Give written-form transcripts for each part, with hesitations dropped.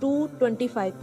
225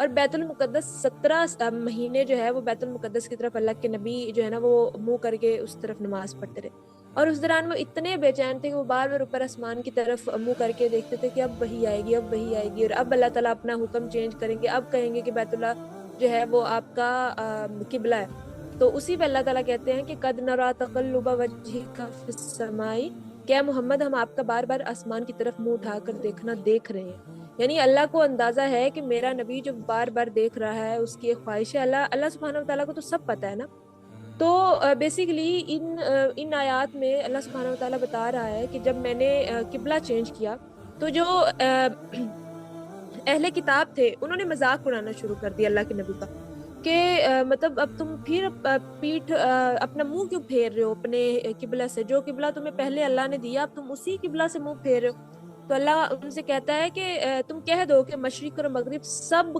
اور بیت المقدس 17 مہینے جو ہے وہ بیت المقدس کی طرف اللہ کے نبی جو ہے نا وہ منہ کر کے اس طرف نماز پڑھتے رہے. اور اس دوران وہ اتنے بے چین تھے کہ وہ بار بار اوپر آسمان کی طرف منہ کر کے دیکھتے تھے کہ اب وہی آئے گی، اب وہی آئے گی، اور اب اللہ تعالیٰ اپنا حکم چینج کریں گے، اب کہیں گے کہ بیت اللہ جو ہے وہ آپ کا قبلہ ہے. تو اسی پہ اللہ تعالیٰ کہتے ہیں کہ قد نرا تقلب وجہک فی السماء، کہ محمد ہم آپ کا بار بار آسمان کی طرف منہ اٹھا کر دیکھ رہے ہیں. یعنی اللہ کو اندازہ ہے کہ میرا نبی جو بار بار دیکھ رہا ہے اس کی ایک خواہش ہے. اللہ سبحانہ وتعالیٰ کو تو سب پتہ ہے نا. تو بیسیکلی ان آیات میں اللہ سبحانہ وتعالیٰ بتا رہا ہے کہ جب میں نے قبلہ چینج کیا تو جو اہل کتاب تھے انہوں نے مذاق اڑانا شروع کر دیا اللہ کے نبی کا کہ مطلب اب تم پھر پیٹھ اپنا منہ کیوں پھیر رہے ہو اپنے قبلہ سے، جو قبلہ تمہیں پہلے اللہ نے دیا اب تم اسی قبلہ سے منہ پھیر رہے ہو. تو اللہ ان سے کہتا ہے کہ تم کہہ دو کہ مشرق اور مغرب سب،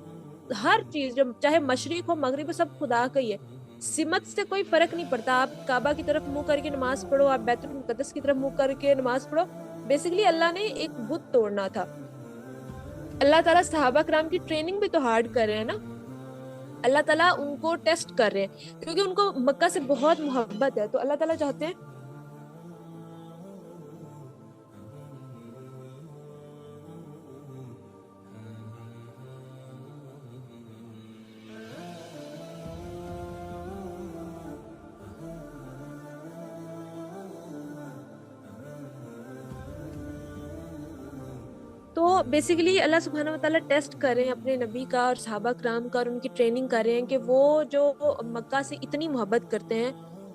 ہر چیز جو چاہے مشرق ہو مغرب ہو سب خدا کا ہی ہے، سمت سے کوئی فرق نہیں پڑتا. آپ کعبہ کی طرف منہ کر کے نماز پڑھو، آپ بیت المقدس کی طرف منہ کر کے نماز پڑھو. بیسیکلی اللہ نے ایک بت توڑنا تھا. اللہ تعالیٰ صحابہ کرام کی ٹریننگ بھی تو ہارڈ کر رہے ہیں نا. اللہ تعالیٰ ان کو ٹیسٹ کر رہے ہیں کیونکہ ان کو مکہ سے بہت محبت ہے. تو اللہ تعالیٰ چاہتے ہیں تو بیسیکلی اللہ سبحانہ وتعالیٰ ٹیسٹ کر رہے ہیں اپنے نبی کا اور صحابہ کرام کا، اور ان کی ٹریننگ کر رہے ہیں کہ وہ جو مکہ سے اتنی محبت کرتے ہیں،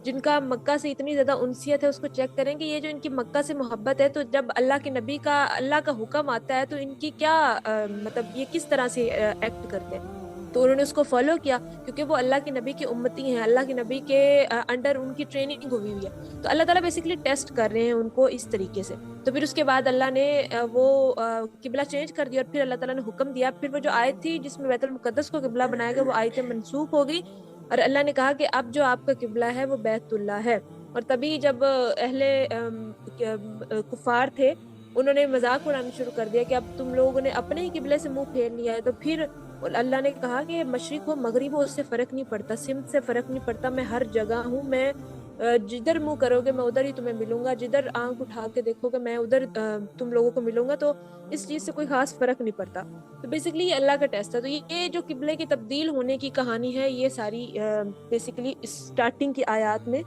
جن کا مکہ سے اتنی زیادہ انسیت ہے، اس کو چیک کریں کہ یہ جو ان کی مکہ سے محبت ہے تو جب اللہ کے نبی کا اللہ کا حکم آتا ہے تو ان کی کیا مطلب یہ کس طرح سے ایکٹ کرتے ہیں. تو انہوں نے اس کو فالو کیا کیونکہ وہ اللہ کے نبی کی امتی ہیں، اللہ کے نبی کے انڈر ان کی ٹریننگ ہوئی ہوئی ہے. تو اللہ تعالیٰ بیسیکلی ٹیسٹ کر رہے ہیں ان کو اس طریقے سے. تو پھر اس کے بعد اللہ نے وہ قبلہ چینج کر دیا اور پھر اللہ تعالیٰ نے حکم دیا. پھر وہ جو آیت تھی جس میں بیت المقدس کو قبلہ بنایا گیا وہ آیت منسوخ ہو گئی اور اللہ نے کہا کہ اب جو آپ کا قبلہ ہے وہ بیت اللہ ہے. اور تبھی جب اہل کفار تھے انہوں نے مذاق اڑانا شروع کر دیا کہ اب تم لوگوں نے اپنے ہی قبلے سے منہ پھیر لیا ہے. تو پھر اللہ نے کہا کہ مشرق ہو مغرب ہو اس سے فرق نہیں پڑتا، سمت سے فرق نہیں پڑتا، میں ہر جگہ ہوں، میں جدھر منہ کرو گے میں ادھر ہی تمہیں ملوں گا، جدھر آنکھ اٹھا کے دیکھو گے میں ادھر تم لوگوں کو ملوں گا. تو اس چیز سے کوئی خاص فرق نہیں پڑتا. تو بیسیکلی یہ اللہ کا ٹیسٹ ہے. تو یہ جو قبلے کی تبدیل ہونے کی کہانی ہے یہ ساری بیسیکلی اسٹارٹنگ کی آیات میں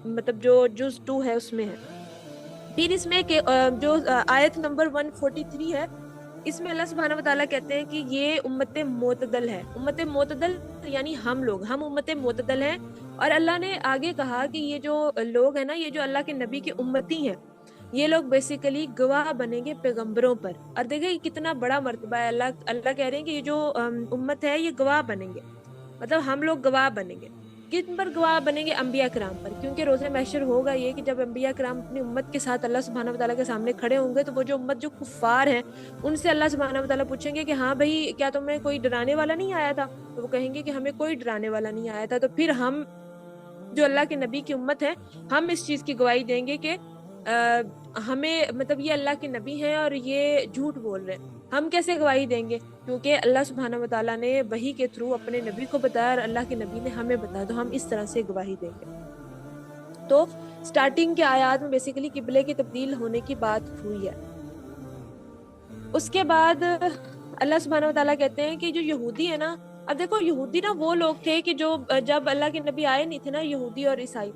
مطلب جو جز 2 ہے اس میں ہے. پھر اس میں جو آیت نمبر 143 ہے اس میں اللہ سبحانہ وتعالیٰ کہتے ہیں کہ یہ امت معتدل ہے. امت معتدل یعنی ہم امت معتدل ہیں. اور اللہ نے آگے کہا کہ یہ جو لوگ ہیں نا، یہ جو اللہ کے نبی کی امتی ہیں، یہ لوگ بیسیکلی گواہ بنیں گے پیغمبروں پر. اور دیکھیں یہ کتنا بڑا مرتبہ ہے. اللہ کہہ رہے ہیں کہ یہ جو امت ہے یہ گواہ بنیں گے، مطلب ہم لوگ گواہ بنیں گے. کن پر گواہ بنیں گے؟ انبیاء کرام پر. کیونکہ روز محشر ہوگا یہ کہ جب انبیاء کرام اپنی امت کے ساتھ اللہ سبحانہ وتعالیٰ کے سامنے کھڑے ہوں گے تو وہ جو امت جو کفار ہیں ان سے اللہ سبحانہ وتعالیٰ پوچھیں گے کہ ہاں بھائی کیا تمہیں کوئی ڈرانے والا نہیں آیا تھا؟ تو وہ کہیں گے کہ ہمیں کوئی ڈرانے والا نہیں آیا تھا. تو پھر ہم جو اللہ کے نبی کی امت ہے ہم اس چیز کی گواہی دیں گے کہ ہمیں مطلب یہ اللہ کے نبی ہیں اور یہ جھوٹ بول رہے ہیں. ہم کیسے گواہی دیں گے؟ کیونکہ اللہ سبحانہ وتعالیٰ نے وحی کے تھرو اپنے نبی کو بتایا اور اللہ کے نبی نے ہمیں بتایا، تو ہم اس طرح سے گواہی دیں گے. تو سٹارٹنگ کے آیات میں بیسیکلی قبلے کی تبدیل ہونے کی بات ہوئی ہے. اس کے بعد اللہ سبحانہ وتعالیٰ کہتے ہیں کہ جو یہودی ہے نا، اب دیکھو یہودی نا وہ لوگ تھے کہ جو جب اللہ کے نبی آئے نہیں تھے نا، یہودی اور عیسائی،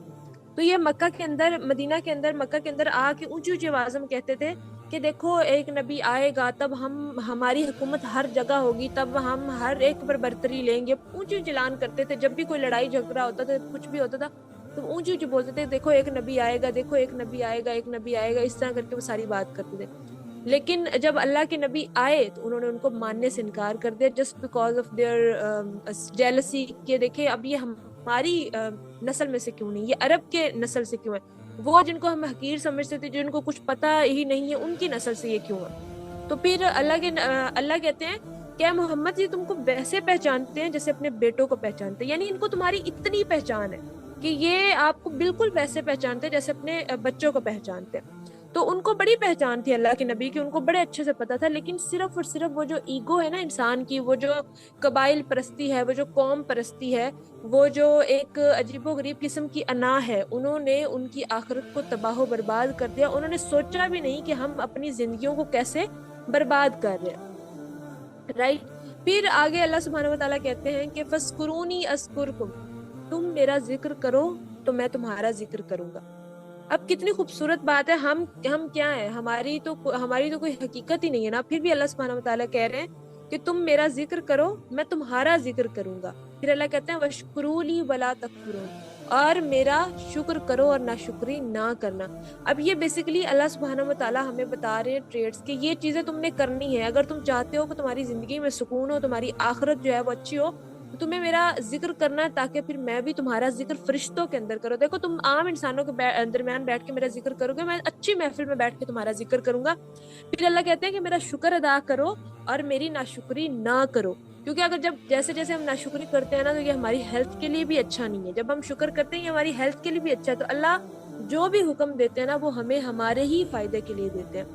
تو یہ مکہ کے اندر مدینہ کے اندر مکہ کے اندر آ کے اونچی اونچی آواز میں کہتے تھے کہ دیکھو ایک نبی آئے گا تب ہماری حکومت ہر جگہ ہوگی، تب ہم ہر ایک پر برتری لیں گے. اونچی اونچی اعلان کرتے تھے. جب بھی کوئی لڑائی جھگڑا ہوتا تھا، کچھ بھی ہوتا تھا تو اونچی اونچی بولتے تھے دیکھو ایک نبی آئے گا، دیکھو ایک نبی آئے گا، ایک نبی آئے گا. اس طرح کر کے وہ ساری بات کرتے تھے. لیکن جب اللہ کے نبی آئے تو انہوں نے ان کو ماننے سے انکار کر دیا just because of their jealousy کہ دیکھیں اب یہ ہماری نسل میں سے کیوں نہیں، یہ عرب کے نسل سے کیوں ہے، وہ جن کو ہم حقیر سمجھتے تھے، جن کو کچھ پتہ ہی نہیں ہے، ان کی نسل سے یہ کیوں ہے. تو پھر اللہ کہتے ہیں کہ محمد یہ تم کو ویسے پہچانتے ہیں جیسے اپنے بیٹوں کو پہچانتے ہیں. یعنی ان کو تمہاری اتنی پہچان ہے کہ یہ آپ کو بالکل ویسے پہچانتے ہیں جیسے اپنے بچوں کو پہچانتے ہیں. تو ان کو بڑی پہچان تھی اللہ کے نبی کی، ان کو بڑے اچھے سے پتا تھا، لیکن صرف اور صرف وہ جو ایگو ہے نا انسان کی، وہ جو قبائل پرستی ہے، وہ جو قوم پرستی ہے، وہ جو ایک عجیب و غریب قسم کی انا ہے، انہوں نے ان کی آخرت کو تباہ و برباد کر دیا. انہوں نے سوچا بھی نہیں کہ ہم اپنی زندگیوں کو کیسے برباد کر رہے ہیں، رائٹ. پھر آگے اللہ سبحانہ و تعالیٰ کہتے ہیں کہ فَاسْکُرُونِی أَذْکُرْکُم، تم میرا ذکر کرو تو میں تمہارا ذکر کروں گا. اب کتنی خوبصورت بات ہے. ہم کیا ہیں، ہماری تو کوئی حقیقت ہی نہیں ہے نا، پھر بھی اللہ سبحانہ و تعالیٰ کہہ رہے ہیں کہ تم میرا ذکر کرو میں تمہارا ذکر کروں گا. پھر اللہ کہتے ہیں وَاشْکُرُوا لِی وَلَا تَکْفُرُونِ، اور میرا شکر کرو اور ناشکری نہ کرنا. اب یہ بیسیکلی اللہ سبحانہ و تعالیٰ ہمیں بتا رہے ہیں ٹریٹس کہ یہ چیزیں تم نے کرنی ہے. اگر تم چاہتے ہو کہ تمہاری زندگی میں سکون ہو، تمہاری آخرت جو ہے وہ اچھی ہو، تو تمہیں میرا ذکر کرنا ہے، تاکہ پھر میں بھی تمہارا ذکر فرشتوں کے اندر کرو. دیکھو تم عام انسانوں کے درمیان بیٹھ کے میرا ذکر کرو گے، میں اچھی محفل میں بیٹھ کے تمہارا ذکر کروں گا. پھر اللہ کہتے ہیں کہ میرا شکر ادا کرو اور میری ناشکری نہ کرو، کیونکہ اگر جیسے جیسے ہم ناشکری کرتے ہیں نا، تو یہ ہماری ہیلتھ کے لیے بھی اچھا نہیں ہے. جب ہم شکر کرتے ہیں یہ ہماری ہیلتھ کے لیے بھی اچھا ہے. تو اللہ جو بھی حکم دیتے ہیں نا، وہ ہمیں ہمارے ہی فائدے کے لیے دیتے ہیں.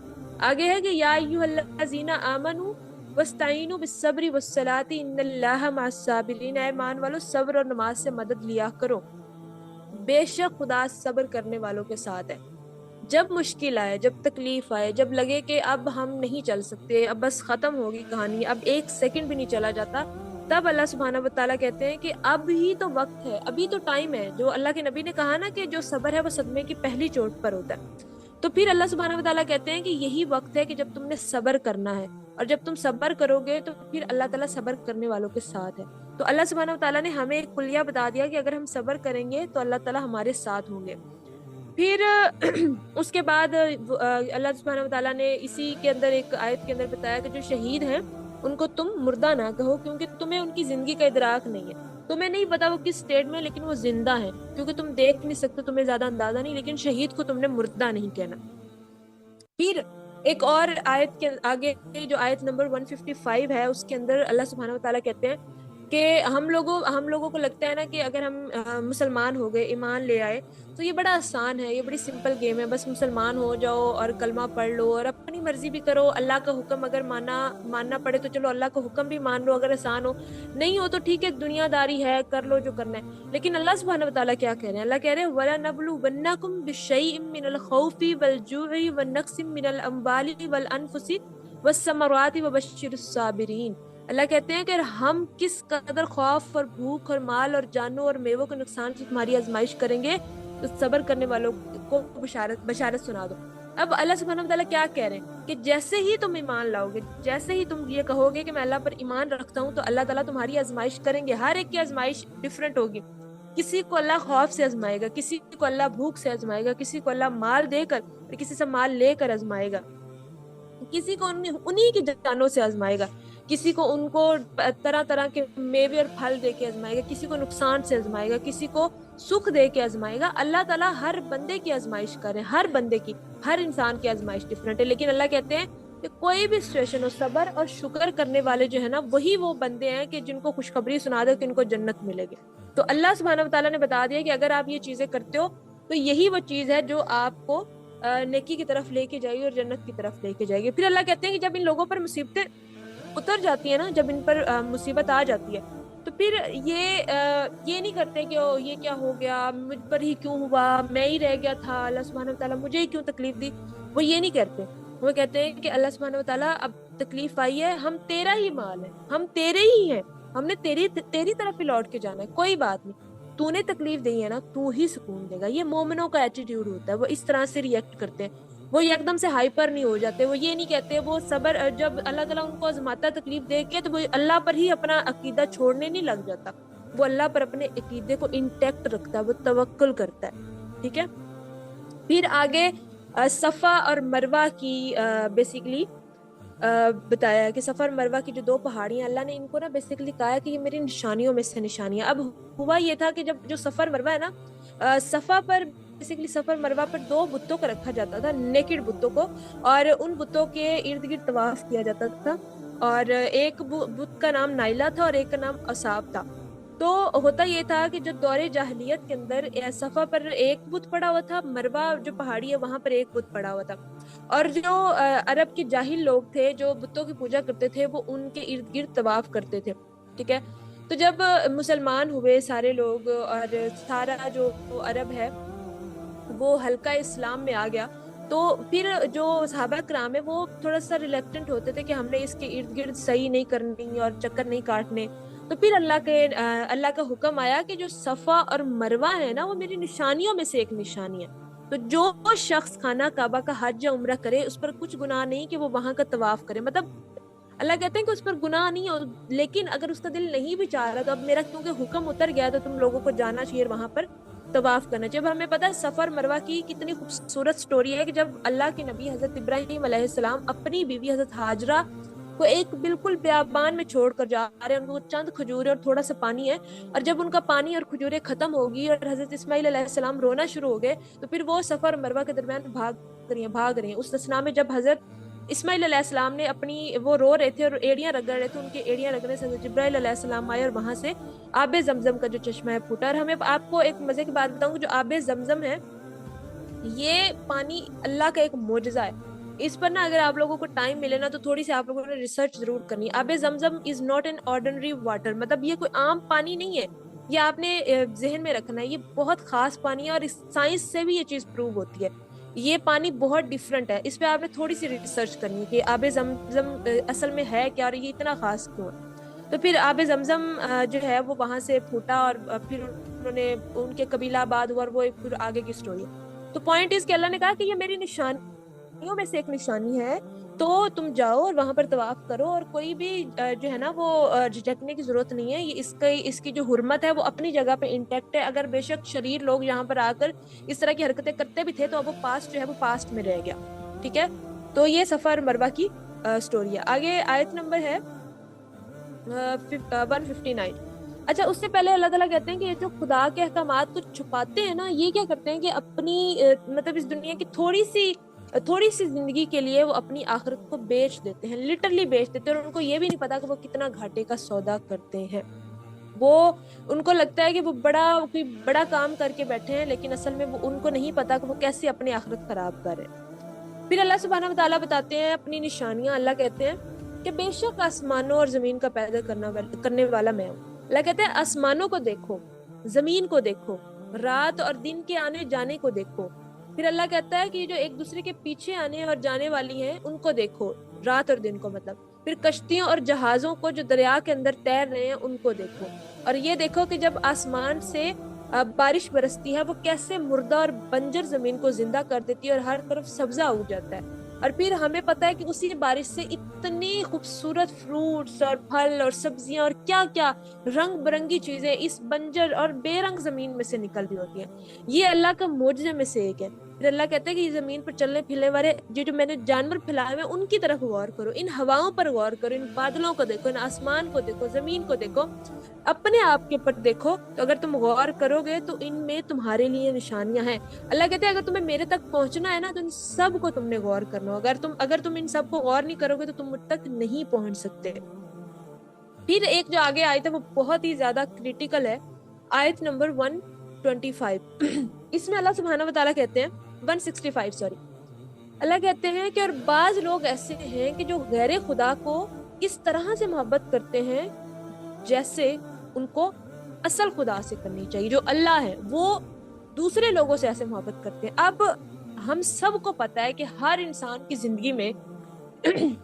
آگے ہے کہ یا ایھا الذین آمنوا وَاسْتَعِینُوا بِالصَّبْرِ وَالصَّلَاةِ إِنَّ اللَّهَ مَعَ الصَّابِرِینَ. اے ایمان والو صبر اور نماز سے مدد لیا کرو، بے شک خدا صبر کرنے والوں کے ساتھ ہے. جب مشکل آئے، جب تکلیف آئے، جب لگے کہ اب ہم نہیں چل سکتے، اب بس ختم ہوگی کہانی، اب ایک سیکنڈ بھی نہیں چلا جاتا، تب اللہ سبحانہ و تعالیٰ کہتے ہیں کہ اب ہی تو وقت ہے، ابھی تو ٹائم ہے. جو اللہ کے نبی نے کہا نا کہ جو صبر ہے وہ صدمے کی پہلی چوٹ پر ہوتا ہے. تو پھر اللہ سبحانہ و تعالیٰ کہتے ہیں کہ یہی وقت ہے کہ جب تم نے صبر کرنا ہے، اور جب تم صبر کرو گے تو پھر اللہ تعالیٰ صبر کرنے والوں کے ساتھ ہے. تو اللہ سبحانہ و تعالیٰ نے ہمیں ایک کلیہ بتا دیا کہ اگر ہم صبر کریں گے تو اللہ تعالیٰ ہمارے ساتھ ہوں گے. پھر اس کے بعد اللہ سبحانہ و تعالیٰ نے اسی کے اندر ایک آیت کے اندر بتایا کہ جو شہید ہیں ان کو تم مردہ نہ کہو، کیونکہ تمہیں ان کی زندگی کا ادراک نہیں ہے. تمہیں نہیں پتا وہ کس سٹیٹ میں، لیکن وہ زندہ ہیں، کیونکہ تم دیکھ نہیں سکتے، تمہیں زیادہ اندازہ نہیں، لیکن شہید کو تم نے مردہ نہیں کہنا. پھر ایک اور آیت کے آگے جو آیت نمبر 155 ہے، اس کے اندر اللہ سبحانہ و تعالیٰ کہتے ہیں کہ ہم لوگوں کو لگتا ہے نا کہ اگر ہم مسلمان ہو گئے، ایمان لے آئے، تو یہ بڑا آسان ہے، یہ بڑی سمپل گیم ہے، بس مسلمان ہو جاؤ اور کلمہ پڑھ لو اور اپنی مرضی بھی کرو. اللہ کا حکم اگر ماننا پڑے تو چلو اللہ کا حکم بھی مان لو، اگر آسان ہو، نہیں ہو تو ٹھیک ہے، دنیا داری ہے، کر لو جو کرنا ہے. لیکن اللہ سبحانہ و تعالیٰ کیا کہہ رہے ہیں؟ اللہ کہہ رہے ہیں وَلَنَبْلُوَنَّكُمْ بِشَيْءٍ مِّنَ الْخَوْفِ وَالْجُوعِ وَنَقْصٍ مِّنَ الْأَمْوَالِ وَالْأَنفُسِ وَالثَّمَرَاتِ وَبَشِّرِ الصَّابِرِينَ. اللہ کہتے ہیں کہ ہم کس قدر خوف اور بھوک اور مال اور جانوں اور میووں کے نقصان سے تمہاری آزمائش کریں گے، تو صبر کرنے والوں کو بشارت سنا دو. اب اللہ سبحانہ و تعالیٰ کیا کہہ رہے ہیں کہ جیسے ہی تم ایمان لاؤ گے، جیسے ہی تم یہ کہو گے کہ میں اللہ پر ایمان رکھتا ہوں، تو اللہ تعالیٰ تمہاری آزمائش کریں گے. ہر ایک کی آزمائش ڈفرینٹ ہوگی. کسی کو اللہ خوف سے آزمائے گا، کسی کو اللہ بھوک سے آزمائے گا، کسی کو اللہ مال دے کر اور کسی سے مال لے کر آزمائے گا، کسی کو انہی کی جانوں سے آزمائے گا، کسی کو ان کو طرح طرح کے میوے اور پھل دے کے آزمائے گا، کسی کو نقصان سے آزمائے گا، کسی کو سکھ دے کے آزمائے گا. اللہ تعالیٰ ہر بندے کی آزمائش کرے، ہر بندے کی، ہر انسان کی آزمائش ڈفرینٹ ہے. لیکن اللہ کہتے ہیں کہ کوئی بھی سچویشن ہو، صبر اور شکر کرنے والے جو ہے نا، وہی وہ بندے ہیں کہ جن کو خوشخبری سنا دے کہ ان کو جنت ملے گی. تو اللہ سبحانہ و تعالیٰ نے بتا دیا کہ اگر آپ یہ چیزیں کرتے ہو تو یہی وہ چیز ہے جو آپ کو نیکی کی طرف لے کے جائے گی اور جنت کی طرف لے کے جائے گی. پھر اللہ کہتے ہیں کہ جب ان لوگوں پر مصیبتیں اتر جاتی ہیں نا، جب ان پر مصیبت آ جاتی ہے، تو پھر یہ نہیں کرتے کہ یہ کیا ہو گیا، مجھ پر ہی کیوں ہوا، میں ہی رہ گیا تھا، اللہ سبحانہ و تعالیٰ مجھے ہی کیوں تکلیف دی. وہ یہ نہیں کرتے. وہ کہتے ہیں کہ اللہ سبحانہ و تعالیٰ اب تکلیف آئی ہے، ہم تیرا ہی مال ہے، ہم تیرے ہی ہیں، ہم نے تیری طرف ہی لوٹ کے جانا ہے، کوئی بات نہیں، تو نے تکلیف دی ہے نا، تو ہی سکون دے گا. یہ مومنوں کا ایٹیٹیوڈ ہوتا ہے، وہ اس طرح سے ریئیکٹ کرتے ہیں. وہ ایک دم سے ہائپر نہیں ہو جاتے، وہ یہ نہیں کہتے، وہ صبر، جب اللہ تعالیٰ ان کو آزماتا تکلیف دے کے، تو وہ اللہ پر ہی اپنا عقیدہ چھوڑنے نہیں لگ جاتا، وہ اللہ پر اپنے عقیدے کو انٹیکٹ رکھتا ہے، وہ توکل کرتا ہے. ٹھیک ہے. پھر آگے صفا اور مروہ کی بیسیکلی بتایا کہ صفا اور مروہ کی جو دو پہاڑیاں، اللہ نے ان کو نا بیسیکلی کہا ہے کہ یہ میری نشانیوں میں سے نشانیاں. اب ہوا یہ تھا کہ جب جو صفا اور مروہ ہے نا، صفا پر بیسیکلی صفا اور مروہ پر دو بتوں کو رکھا جاتا تھا، نیکڈ بتوں کو، اور ان بتوں کے ارد گرد طواف کیا جاتا تھا. اور ایک بت کا نام نائلہ تھا اور ایک کا نام اصاب تھا. تو ہوتا یہ تھا کہ جو دور جاہلیت کے اندر صفا پر ایک بت پڑا ہوا تھا، مروہ جو پہاڑی ہے وہاں پر ایک بت پڑا ہوا تھا، اور جو عرب کے جاہل لوگ تھے جو بتوں کی پوجا کرتے تھے وہ ان کے ارد گرد طواف کرتے تھے، ٹھیک ہے۔ تو جب مسلمان ہوئے سارے لوگ اور سارا جو عرب ہے وہ حلقہ اسلام میں آ گیا، تو پھر جو صحابہ کرام ہے وہ تھوڑا سا ریلیکٹنٹ ہوتے تھے کہ ہم نے اس کے ارد گرد صحیح نہیں کرنی اور چکر نہیں کاٹنے۔ تو پھر اللہ کا حکم آیا کہ جو صفا اور مروہ ہے نا وہ میری نشانیوں میں سے ایک نشانی ہے، تو جو شخص خانہ کعبہ کا حج یا عمرہ کرے اس پر کچھ گناہ نہیں کہ وہ وہاں کا طواف کرے، مطلب اللہ کہتے ہیں کہ اس پر گناہ نہیں ہو، لیکن اگر اس کا دل نہیں بھی چاہ رہا تو اب میرا کیونکہ حکم اتر گیا تو تم لوگوں کو جانا چاہیے وہاں پر طواف کرنا چاہیے۔ اب ہمیں پتہ ہے سفر مروہ کی کتنی خوبصورت سٹوری ہے کہ جب اللہ کے نبی حضرت ابراہیم علیہ السلام اپنی بیوی حضرت ہاجرہ کو ایک بالکل بیابان میں چھوڑ کر جا رہے ہیں، ان کو چند کھجورے اور تھوڑا سا پانی ہے، اور جب ان کا پانی اور کھجورے ختم ہوگی اور حضرت اسماعیل علیہ السلام رونا شروع ہو گئے تو پھر وہ سفر مروہ کے درمیان بھاگ رہی ہیں۔ اس اثنا میں جب حضرت اسماعیل علیہ السلام نے اپنی وہ رو رہے تھے اور ایڑیاں رگڑ رہے تھے، ان کے ایڑیاں رگڑنے سے حضرت جبرائیل علیہ السلام آئے اور وہاں سے آب زمزم کا جو چشمہ ہے پھوٹا۔ اور ہمیں آپ کو ایک مزے کی بات بتاؤں کہ جو آب زمزم ہے یہ پانی اللہ کا ایک معجزہ ہے، اس پر نا اگر آپ لوگوں کو ٹائم ملے نا تو تھوڑی سی آپ لوگوں نے ریسرچ ضرور کرنی ہے۔ آب زمزم is not an ordinary water, مطلب یہ کوئی عام پانی نہیں ہے، یہ آپ نے ذہن میں رکھنا ہے، یہ بہت خاص پانی ہے اور اس سائنس سے بھی یہ چیز پروو ہوتی ہے، یہ پانی بہت ڈیفرنٹ ہے، اس پہ آپ نے تھوڑی سی ریسرچ کرنی ہے کہ آب زمزم اصل میں ہے کیا اور یہ اتنا خاص کیوں ہے۔ تو پھر آب زمزم جو ہے وہ وہاں سے پھوٹا اور پھر انہوں نے ان کے قبیلہ آباد ہوا اور وہ پھر آگے کی سٹوری ہے۔ تو پوائنٹ اس کہ اللہ نے کہا کہ یہ میری نشانیوں میں سے ایک نشانی ہے، تو تم جاؤ اور وہاں پر طواف کرو، اور کوئی بھی جو ہے نا وہ جھجکنے کی ضرورت نہیں ہے، یہ اس کی جو حرمت ہے وہ اپنی جگہ پہ انٹیکٹ ہے، اگر بے شک شریر لوگ یہاں پر آ کر اس طرح کی حرکتیں کرتے بھی تھے تو اب وہ پاسٹ جو ہے وہ پاسٹ میں رہ گیا، ٹھیک ہے۔ تو یہ سفر مروہ کی سٹوری ہے۔ آگے آیت نمبر ہے 159۔ اچھا اس سے پہلے اللہ تعالیٰ کہتے ہیں کہ یہ جو خدا کے احکامات کو چھپاتے ہیں نا یہ کیا کرتے ہیں کہ اپنی مطلب اس دنیا کی تھوڑی سی زندگی کے لیے وہ اپنی آخرت کو بیچ دیتے ہیں، لٹرلی بیچ دیتے ہیں، اور ان کو یہ بھی نہیں پتا کہ وہ کتنا گھاٹے کا سودا کرتے ہیں۔ وہ ان کو لگتا ہے کہ وہ کوئی بڑا کام کر کے بیٹھے ہیں، لیکن اصل میں وہ ان کو نہیں پتا کہ وہ کیسے اپنی آخرت خراب کر رہے ہیں۔ پھر اللہ سبحانہ و تعالیٰ بتاتے ہیں اپنی نشانیاں، اللہ کہتے ہیں کہ بے شک آسمانوں اور زمین کا پیدا کرنے والا میں ہوں۔ اللہ کہتے ہیں آسمانوں کو دیکھو، زمین کو دیکھو، رات اور دن کے آنے جانے کو دیکھو۔ پھر اللہ کہتا ہے کہ یہ جو ایک دوسرے کے پیچھے آنے اور جانے والی ہیں ان کو دیکھو، رات اور دن کو مطلب۔ پھر کشتیوں اور جہازوں کو جو دریا کے اندر تیر رہے ہیں ان کو دیکھو، اور یہ دیکھو کہ جب آسمان سے بارش برستی ہے وہ کیسے مردہ اور بنجر زمین کو زندہ کر دیتی ہے اور ہر طرف سبزہ اگ جاتا ہے۔ اور پھر ہمیں پتہ ہے کہ اسی بارش سے اتنی خوبصورت فروٹس اور پھل اور سبزیاں اور کیا کیا رنگ برنگی چیزیں اس بنجر اور بے رنگ زمین میں سے نکل رہی ہوتی ہیں، یہ اللہ کا معجزے میں سے ایک ہے۔ پھر اللہ کہتا ہے کہ یہ زمین پر چلنے پھرنے والے جو میں نے جانور پھیلائے ہوئے ان کی طرف غور کرو، ان ہواؤں پر غور کرو، ان بادلوں کو دیکھو، ان آسمان کو دیکھو، زمین کو دیکھو، اپنے آپ کے پر دیکھو، تو اگر تم غور کرو گے تو ان میں تمہارے لیے نشانیاں ہیں۔ اللہ کہتے ہیں اگر تمہیں میرے تک پہنچنا ہے نا تو ان سب کو تم نے غور کرنا، اگر تم ان سب کو غور نہیں کرو گے تو تم مجھ تک نہیں پہنچ سکتے۔ پھر ایک جو آگے آیت ہے وہ بہت ہی زیادہ کریٹیکل ہے، آیت نمبر 125 اس میں اللہ سبحانہ و تعالیٰ کہتے ہیں 165 سوری، اللہ کہتے ہیں کہ اور بعض لوگ ایسے ہیں کہ جو غیر خدا کو اس طرح سے محبت کرتے ہیں جیسے ان کو اصل خدا سے کرنی چاہیے، جو اللہ ہے وہ دوسرے لوگوں سے ایسے محبت کرتے ہیں۔ اب ہم سب کو پتا ہے کہ ہر انسان کی زندگی میں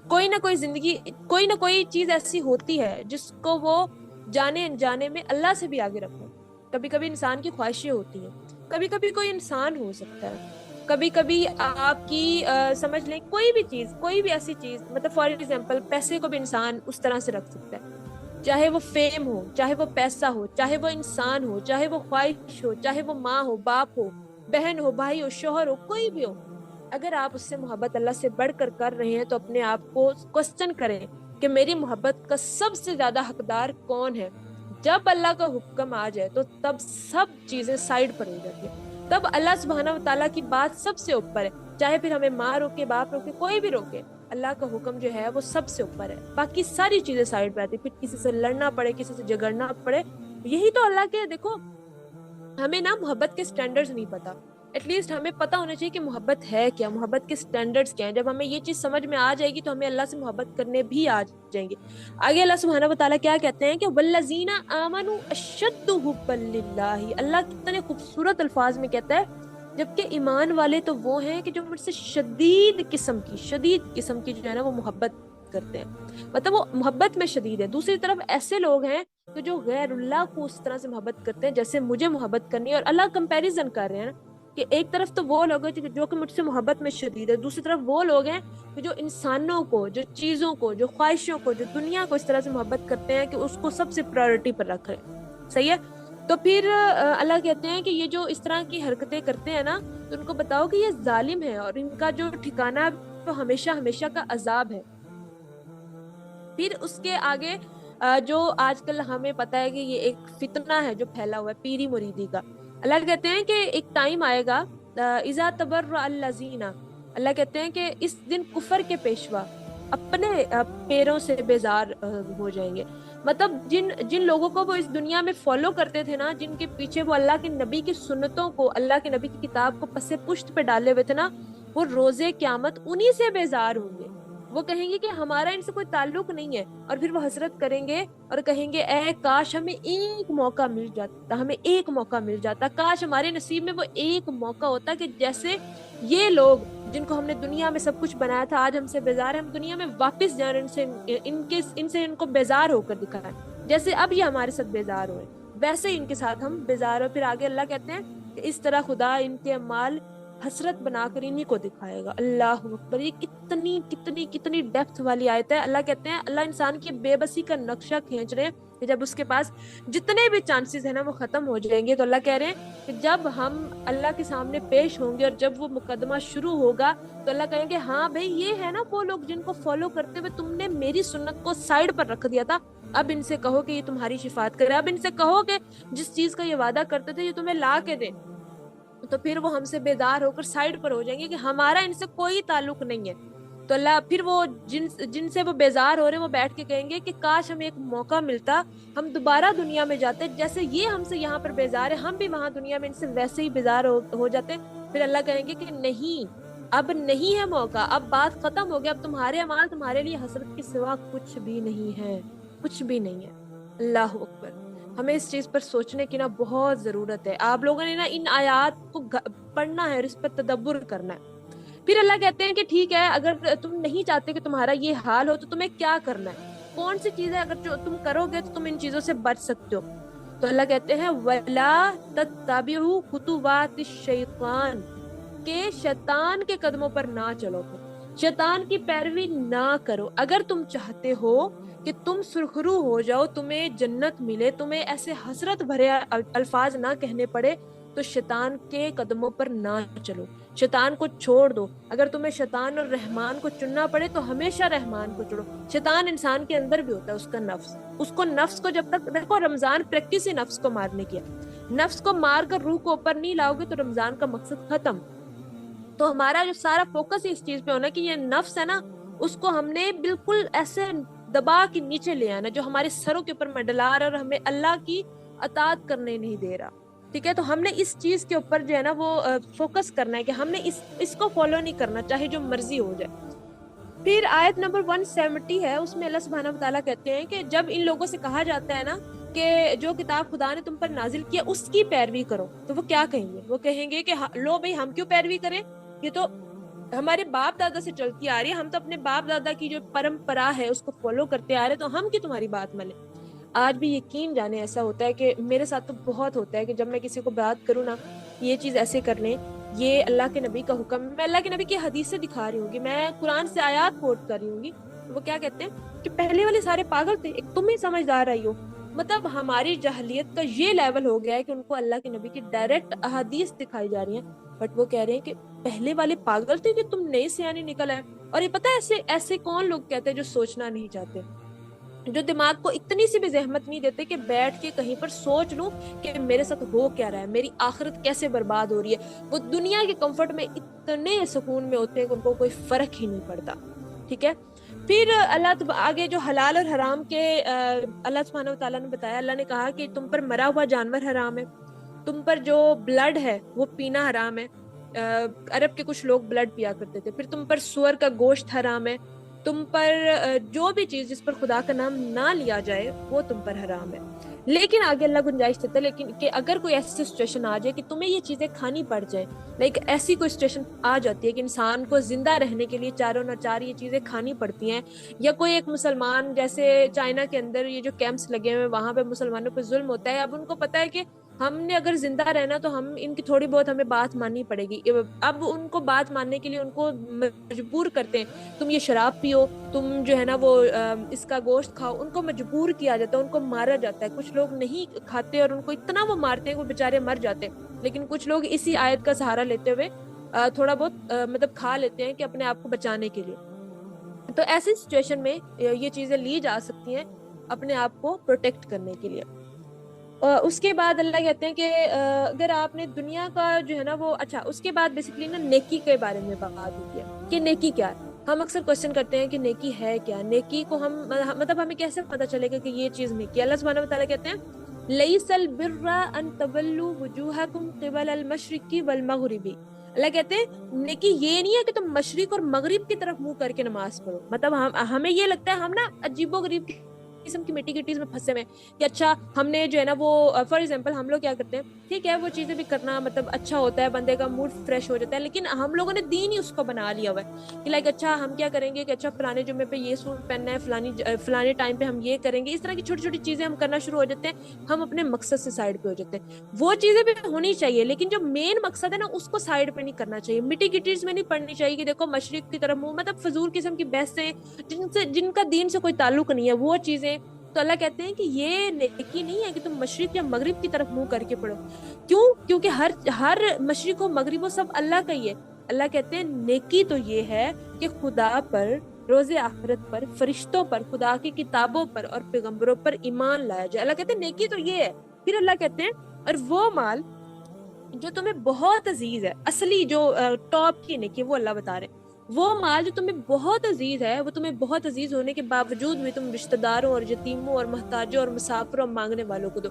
کوئی نہ کوئی چیز ایسی ہوتی ہے جس کو وہ جانے انجانے میں اللہ سے بھی آگے رکھو۔ کبھی کبھی انسان کی خواہشیں ہوتی ہیں، کبھی کبھی کوئی انسان ہو سکتا ہے، کبھی کبھی آپ کی سمجھ لیں کوئی بھی ایسی چیز، مطلب فار ایگزامپل پیسے کو بھی انسان اس طرح سے رکھ سکتا ہے، چاہے وہ فیم ہو، چاہے وہ پیسہ ہو، چاہے وہ انسان ہو، چاہے وہ خواہش ہو، چاہے وہ ماں ہو، باپ ہو، بہن ہو، بھائی ہو، شوہر ہو، کوئی بھی ہو، اگر آپ اس سے محبت اللہ سے بڑھ کر کر رہے ہیں تو اپنے آپ کو کوسچن کریں کہ میری محبت کا سب سے زیادہ حقدار کون ہے۔ جب اللہ کا حکم آ جائے تو تب سب چیزیں سائڈ پر ہو جاتی ہیں، تب اللہ سبحانہ و تعالیٰ کی بات سب سے اوپر ہے، چاہے پھر ہمیں ماں روکے، باپ روکے، کوئی بھی روکے، اللہ کا حکم جو ہے وہ سب سے اوپر ہے، باقی ساری چیزیں سائڈ پہ آتی ہیں۔ پھر کسی سے لڑنا پڑے، کسی سے جھگڑنا پڑے، یہی تو اللہ کے دیکھو ہمیں نا محبت کے سٹینڈرڈز نہیں پتا. ایٹ لیسٹ ہمیں پتا ہونا چاہیے کہ محبت ہے کیا, محبت کے سٹینڈرڈز کیا ہیں. جب ہمیں یہ چیز سمجھ میں آ جائے گی تو ہمیں اللہ سے محبت کرنے بھی آ جائیں گے. آگے اللہ سبحانہ و تعالیٰ کیا کہتے ہیں کہ والذین آمنوا اشد حبا للہ. اللہ کتنے خوبصورت الفاظ میں کہتا ہے جبکہ ایمان والے تو وہ ہیں کہ جو مجھ سے شدید قسم کی جو ہے نا وہ محبت کرتے ہیں, مطلب وہ محبت میں شدید ہے. دوسری طرف ایسے لوگ ہیں کہ جو غیر اللہ کو اس طرح سے محبت کرتے ہیں جیسے مجھے محبت کرنی ہے. اور اللہ کمپیریزن کر رہے ہیں کہ ایک طرف تو وہ لوگ ہیں جو کہ مجھ سے محبت میں شدید ہے, دوسری طرف وہ لوگ ہیں کہ جو انسانوں کو, جو چیزوں کو, جو خواہشوں کو, جو دنیا کو اس طرح سے محبت کرتے ہیں کہ اس کو سب سے پرائورٹی پر رکھ رہے ہیں. صحیح ہے. تو پھر اللہ کہتے ہیں کہ یہ جو اس طرح کی حرکتیں کرتے ہیں نا تو ان کو بتاؤ کہ یہ ظالم ہے اور ان کا جو ٹھکانہ وہ ہمیشہ ہمیشہ کا عذاب ہے. پھر اس کے آگے جو آج کل ہمیں پتہ ہے کہ یہ ایک فتنہ ہے جو پھیلا ہوا ہے پیری مریدی کا. اللہ کہتے ہیں کہ ایک ٹائم آئے گا اذا تبرأ الذین, اللہ کہتے ہیں کہ اس دن کفر کے پیشوا اپنے پیروں سے بیزار ہو جائیں گے. مطلب جن لوگوں کو وہ اس دنیا میں فالو کرتے تھے نا, جن کے پیچھے وہ اللہ کے نبی کی سنتوں کو, اللہ کے نبی کی کتاب کو پس پشت پہ ڈالے ہوئے تھے نا, وہ روز قیامت انہی سے بیزار ہوں گے. وہ کہیں گے کہ ہمارا ان سے کوئی تعلق نہیں ہے, اور پھر وہ حسرت کریں گے اور کہیں گے اے کاش ہمیں ایک موقع مل جاتا, ہمیں ایک موقع مل جاتا, کاش ہمارے نصیب میں وہ ایک موقع ہوتا کہ جیسے یہ لوگ جن کو ہم نے دنیا میں سب کچھ بنایا تھا آج ہم سے بیزار ہیں, ہم دنیا میں واپس جائیں ان سے ان کو بیزار ہو کر دکھائیں جیسے اب یہ ہمارے ساتھ بیزار ہوئے ویسے ہی ان کے ساتھ ہم بیزار ہو. پھر آگے اللہ کہتے ہیں کہ اس طرح خدا ان کے اعمال حسرت بنا کر انہی کو دکھائے گا. اللہ اکبر, یہ کتنی کتنی کتنی ڈیپتھ والی آیت ہے. اللہ کہتے ہیں اللہ انسان کی بے بسی کا نقشہ کھینچ رہے ہیں کہ جب اس کے پاس جتنے بھی چانسز ہیں نا وہ ختم ہو جائیں گے, تو اللہ کہہ رہے ہیں کہ جب ہم اللہ کے سامنے پیش ہوں گے اور جب وہ مقدمہ شروع ہوگا تو اللہ کہیں گے ہاں بھائی یہ ہے نا وہ لوگ جن کو فالو کرتے ہوئے تم نے میری سنت کو سائڈ پر رکھ دیا تھا, اب ان سے کہو کہ یہ تمہاری شفاعت کرے, اب ان سے کہو کہ جس چیز کا یہ وعدہ کرتے تھے یہ تمہیں لا کے دے. تو پھر وہ ہم سے بیدار ہو کر سائڈ پر ہو جائیں گے کہ ہمارا ان سے کوئی تعلق نہیں ہے. تو اللہ پھر وہ جن سے وہ بیزار ہو رہے ہیں وہ بیٹھ کے کہیں گے کہ کاش ہمیں ایک موقع ملتا, ہم دوبارہ دنیا میں جاتے جیسے یہ ہم سے یہاں پر بیزار ہے, ہم بھی وہاں دنیا میں ان سے ویسے ہی بیزار ہو جاتے. پھر اللہ کہیں گے کہ نہیں, اب نہیں ہے موقع, اب بات ختم ہو گیا, اب تمہارے اعمال تمہارے لیے حسرت کے سوا کچھ بھی نہیں ہے, کچھ بھی نہیں ہے. اللہ اکبر. ہمیں اس چیز پر سوچنے کی نا بہت ضرورت ہے. آپ لوگوں نے نا ان آیات کو پڑھنا ہے اور اس پر تدبر کرنا ہے. پھر اللہ کہتے ہیں کہ ٹھیک ہے اگر تم نہیں چاہتے کہ تمہارا یہ حال ہو تو تمہیں کیا کرنا ہے, کون سی چیزیں اگر جو تم کرو گے تو تم ان چیزوں سے بچ سکتے ہو. تو اللہ کہتے ہیں وَلَا تَتَّبِعُوا خُطُوَاتِ الشَّيْطَانِ, کہ شیطان کے قدموں پر نہ چلو, شیطان کی پیروی نہ کرو. اگر تم چاہتے ہو کہ تم سرخرو ہو جاؤ, تمہیں جنت ملے, تمہیں ایسے حسرت بھرے الفاظ نہ کہنے پڑے, تو شیطان کے قدموں پر نہ چلو, شیطان کو چھوڑ دو. اگر تمہیں شیطان اور رحمان کو چننا پڑے تو ہمیشہ رحمان کو چنو. شیطان انسان کے اندر بھی ہوتا ہے, اس کا نفس, اس کو نفس کو جب تک دیکھو رمضان پریکٹس ہی نفس کو مارنے کی ہے, نفس کو مار کر روح کو اوپر نہیں لاؤ گے تو رمضان کا مقصد ختم. تو ہمارا جو سارا فوکس اس چیز پہ ہونا کہ یہ نفس ہے نا اس کو ہم نے بالکل ایسے دبا کے نیچے لے آنا جو ہمارے سروں کے اوپر منڈلا رہا اور ہمیں اللہ کی اطاعت کرنے نہیں دے رہا. ٹھیک ہے, تو ہم نے اس چیز کے اوپر جو ہے نا وہ فوکس کرنا ہے کہ ہم نے اس کو فالو نہیں کرنا چاہے جو مرضی ہو جائے. پھر آیت نمبر 170 ہے, اس میں اللہ سبحانہ و تعالیٰ کہتے ہیں کہ جب ان لوگوں سے کہا جاتا ہے نا کہ جو کتاب خدا نے تم پر نازل کیا اس کی پیروی کرو, تو وہ کیا کہیں گے؟ وہ کہیں گے کہ لو بھائی ہم کیوں پیروی کریں, یہ تو ہمارے باپ دادا سے چلتی آ رہی ہے, ہم تو اپنے باپ دادا کی جو پرمپرا ہے اس کو فالو کرتے آ رہے ہیں, تو ہم کیوں تمہاری بات مانیں. آج بھی یقین جانے ایسا ہوتا ہے کہ میرے ساتھ تو بہت ہوتا ہے کہ جب میں کسی کو بات کروں نا یہ چیز ایسے کر لیں, یہ اللہ کے نبی کا حکم, میں اللہ کے نبی کی حدیث سے دکھا رہی ہوں گی, میں قرآن سے آیات کوٹ کر رہی ہوں گی, وہ کیا کہتے ہیں کہ پہلے والے سارے پاگل تھے, ایک تم ہی سمجھدار رہی ہو. مطلب ہماری جہلیت کا یہ لیول ہو گیا ہے کہ ان کو اللہ کے نبی کی ڈائریکٹ احادیث دکھائی جا رہی ہیں, بٹ وہ کہہ رہے ہیں کہ پہلے والے پاگل تھے کہ تم نئے سیانے نکل آئے. اور یہ پتہ ہے ایسے کون لوگ کہتے ہیں جو سوچنا نہیں چاہتے, جو دماغ کو اتنی سی بھی زحمت نہیں دیتے کہ بیٹھ کے کہیں پر سوچ لوں کہ میرے ساتھ ہو کیا رہا ہے, میری آخرت کیسے برباد ہو رہی ہے. وہ دنیا کے کمفرٹ میں اتنے سکون میں ہوتے ہیں کہ ان کو کوئی فرق ہی نہیں پڑتا. ٹھیک ہے, پھر اللہ آگے جو حلال اور حرام کے اللہ سبحانہ و تعالیٰ نے بتایا، اللہ نے کہا کہ تم پر مرا ہوا جانور حرام ہے، تم پر جو بلڈ ہے وہ پینا حرام ہے، عرب کے کچھ لوگ بلڈ پیا کرتے تھے، پھر تم پر سور کا گوشت حرام ہے، تم پر جو بھی چیز جس پر خدا کا نام نہ لیا جائے وہ تم پر حرام ہے۔ لیکن آگے اللہ گنجائش دیتا ہے، لیکن کہ اگر کوئی ایسی سچویشن آ جائے کہ تمہیں یہ چیزیں کھانی پڑ جائے، لائک ایسی کوئی سچویشن آ جاتی ہے کہ انسان کو زندہ رہنے کے لیے چاروں نہ چار یہ چیزیں کھانی پڑتی ہیں، یا کوئی ایک مسلمان جیسے چائنا کے اندر یہ جو کیمپس لگے ہوئے وہاں پہ مسلمانوں پہ ظلم ہوتا ہے، اب ان کو پتا ہے کہ ہم نے اگر زندہ رہنا تو ہم ان کی تھوڑی بہت ہمیں بات ماننی پڑے گی، اب ان کو بات ماننے کے لیے ان کو مجبور کرتے ہیں تم یہ شراب پیو، تم جو ہے نا وہ اس کا گوشت کھاؤ، ان کو مجبور کیا جاتا ہے، ان کو مارا جاتا ہے، کچھ لوگ نہیں کھاتے اور ان کو اتنا وہ مارتے ہیں وہ بےچارے مر جاتے ہیں، لیکن کچھ لوگ اسی آیت کا سہارا لیتے ہوئے تھوڑا بہت مطلب کھا لیتے ہیں کہ اپنے آپ کو بچانے کے لیے۔ تو ایسی سچویشن میں یہ چیزیں لی جا سکتی ہیں اپنے آپ کو پروٹیکٹ کرنے کے لیے۔ اس کے بعد اللہ کہتے ہیں کہ اگر آپ نے دنیا کا جو ہے نا وہ اچھا، اس کے بعد بیسیکلی نا نیکی کے بارے میں بات ہوتی ہے کہ نیکی کیا ہے۔ ہم اکثر کوشچن کرتے ہیں کہ نیکی ہے کیا، نیکی کو ہم مطلب ہمیں کیسے پتہ چلے گا کہ یہ چیز نیکی ہے؟ اللہ سبحانہ وتعالیٰ کہتے ہیں لیس البر ان تولوا وجوہکم قبل المشرق والمغرب، اللہ کہتے ہیں نیکی یہ نہیں ہے کہ تم مشرق اور مغرب کی طرف منہ کر کے نماز پڑھو، مطلب ہمیں یہ لگتا ہے ہم نا عجیب و غریب قسم کی مٹی گٹیز میں پھنسے ہوئے کہ اچھا ہم نے جو ہے نا وہ فار ایگزامپل ہم لوگ کیا کرتے ہیں، ٹھیک ہے وہ چیزیں بھی کرنا مطلب اچھا ہوتا ہے، بندے کا موڈ فریش ہو جاتا ہے، لیکن ہم لوگوں نے دین ہی اس کو بنا لیا ہوا ہے کہ لائک اچھا ہم کیا کریں گے کہ اچھا فلانے جمعے پہ یہ سوٹ پہننا ہے، فلانے ٹائم پہ ہم یہ کریں گے، اس طرح کی چھوٹی چھوٹی چیزیں ہم کرنا شروع ہو جاتے ہیں، ہم اپنے مقصد سے سائڈ پہ ہو جاتے ہیں۔ وہ چیزیں بھی ہونی چاہیے لیکن جو مین مقصد ہے نا اس کو سائڈ پہ نہیں کرنا چاہیے، مٹی گٹیز میں نہیں پڑھنی چاہیے کہ دیکھو مشرق کی طرف منہ، مطلب فضول قسم کی بحثیں جن کا دین سے کوئی تعلق نہیں ہے وہ چیزیں۔ تو اللہ کہتے ہیں کہ یہ نیکی نہیں ہے کہ تم مشرق یا مغرب کی طرف منہ کر کے پڑھو، کیوں؟ کیونکہ ہر مشرق و مغرب و سب اللہ کا ہی ہے۔ اللہ کہتے ہیں نیکی تو یہ ہے کہ خدا پر، روز آخرت پر، فرشتوں پر، خدا کی کتابوں پر اور پیغمبروں پر ایمان لایا جائے۔ اللہ کہتے ہیں نیکی تو یہ ہے۔ پھر اللہ کہتے ہیں اور وہ مال جو تمہیں بہت عزیز ہے، اصلی جو ٹاپ کی نیکی وہ اللہ بتا رہے ہیں، وہ مال جو تمہیں بہت عزیز ہے، وہ تمہیں بہت عزیز ہونے کے باوجود بھی تم رشتہ داروں اور یتیموں اور محتاجوں اور مسافروں اور مانگنے والوں کو دو۔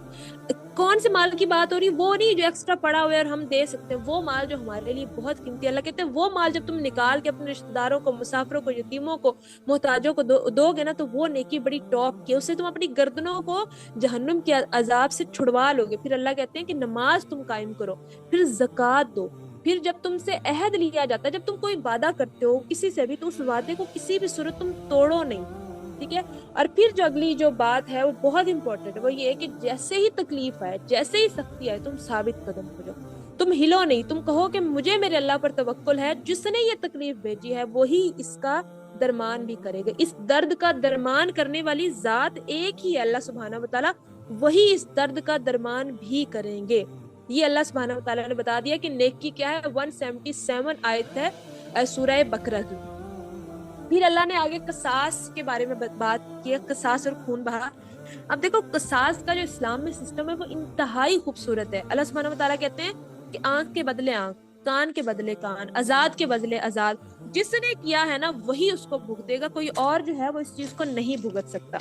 کون سے مال کی بات ہو رہی؟ وہ نہیں جو ایکسٹرا پڑا ہوا ہے اور ہم دے سکتے ہیں، وہ مال جو ہمارے لیے بہت قیمتی ہے۔ اللہ کہتے ہیں وہ مال جب تم نکال کے اپنے رشتہ داروں کو، مسافروں کو، یتیموں کو، محتاجوں کو دو گے نا تو وہ نیکی بڑی ٹاپ کی، اس سے تم اپنی گردنوں کو جہنم کے عذاب سے چھڑوا لو گے۔ پھر اللہ کہتے ہیں کہ نماز تم قائم کرو، پھر زکوٰۃ دو، پھر جب تم سے عہد لیا جاتا ہے، جب تم کوئی وعدہ کرتے ہو کسی سے بھی تو اس وعدے کو کسی بھی صورت تم توڑو نہیں، ٹھیک ہے؟ اور پھر جو اگلی جو بات ہے وہ بہت امپورٹنٹ ہے، وہ یہ ہے کہ جیسے ہی تکلیف آئے، جیسے ہی سختی آئے، تم ثابت قدم ہو جاؤ، تم ہلو نہیں، تم کہو کہ مجھے میرے اللہ پر توکل ہے، جس نے یہ تکلیف بھیجی ہے وہی اس کا درمان بھی کرے گا۔ اس درد کا درمان کرنے والی ذات ایک ہی ہے، اللہ سبحانہ وتعالیٰ، وہی اس درد کا درمان بھی کریں گے۔ یہ اللہ سبحانہ وتعالیٰ نے بتا دیا کہ نیکی کیا ہے۔ 177 آیت ہے سورہ بقرہ کی۔ پھر اللہ نے آگے قصاص کے بارے میں بات کی، قصاص اور خون بہا۔ اب دیکھو قصاص کا جو اسلام میں سسٹم ہے وہ انتہائی خوبصورت ہے۔ اللہ سبحانہ وتعالیٰ کہتے ہیں کہ آنکھ کے بدلے آنکھ، کان کے بدلے کان، آزاد کے بدلے آزاد، جس نے کیا ہے نا وہی اس کو بھگتے گا، کوئی اور جو ہے وہ اس چیز کو نہیں بھگت سکتا۔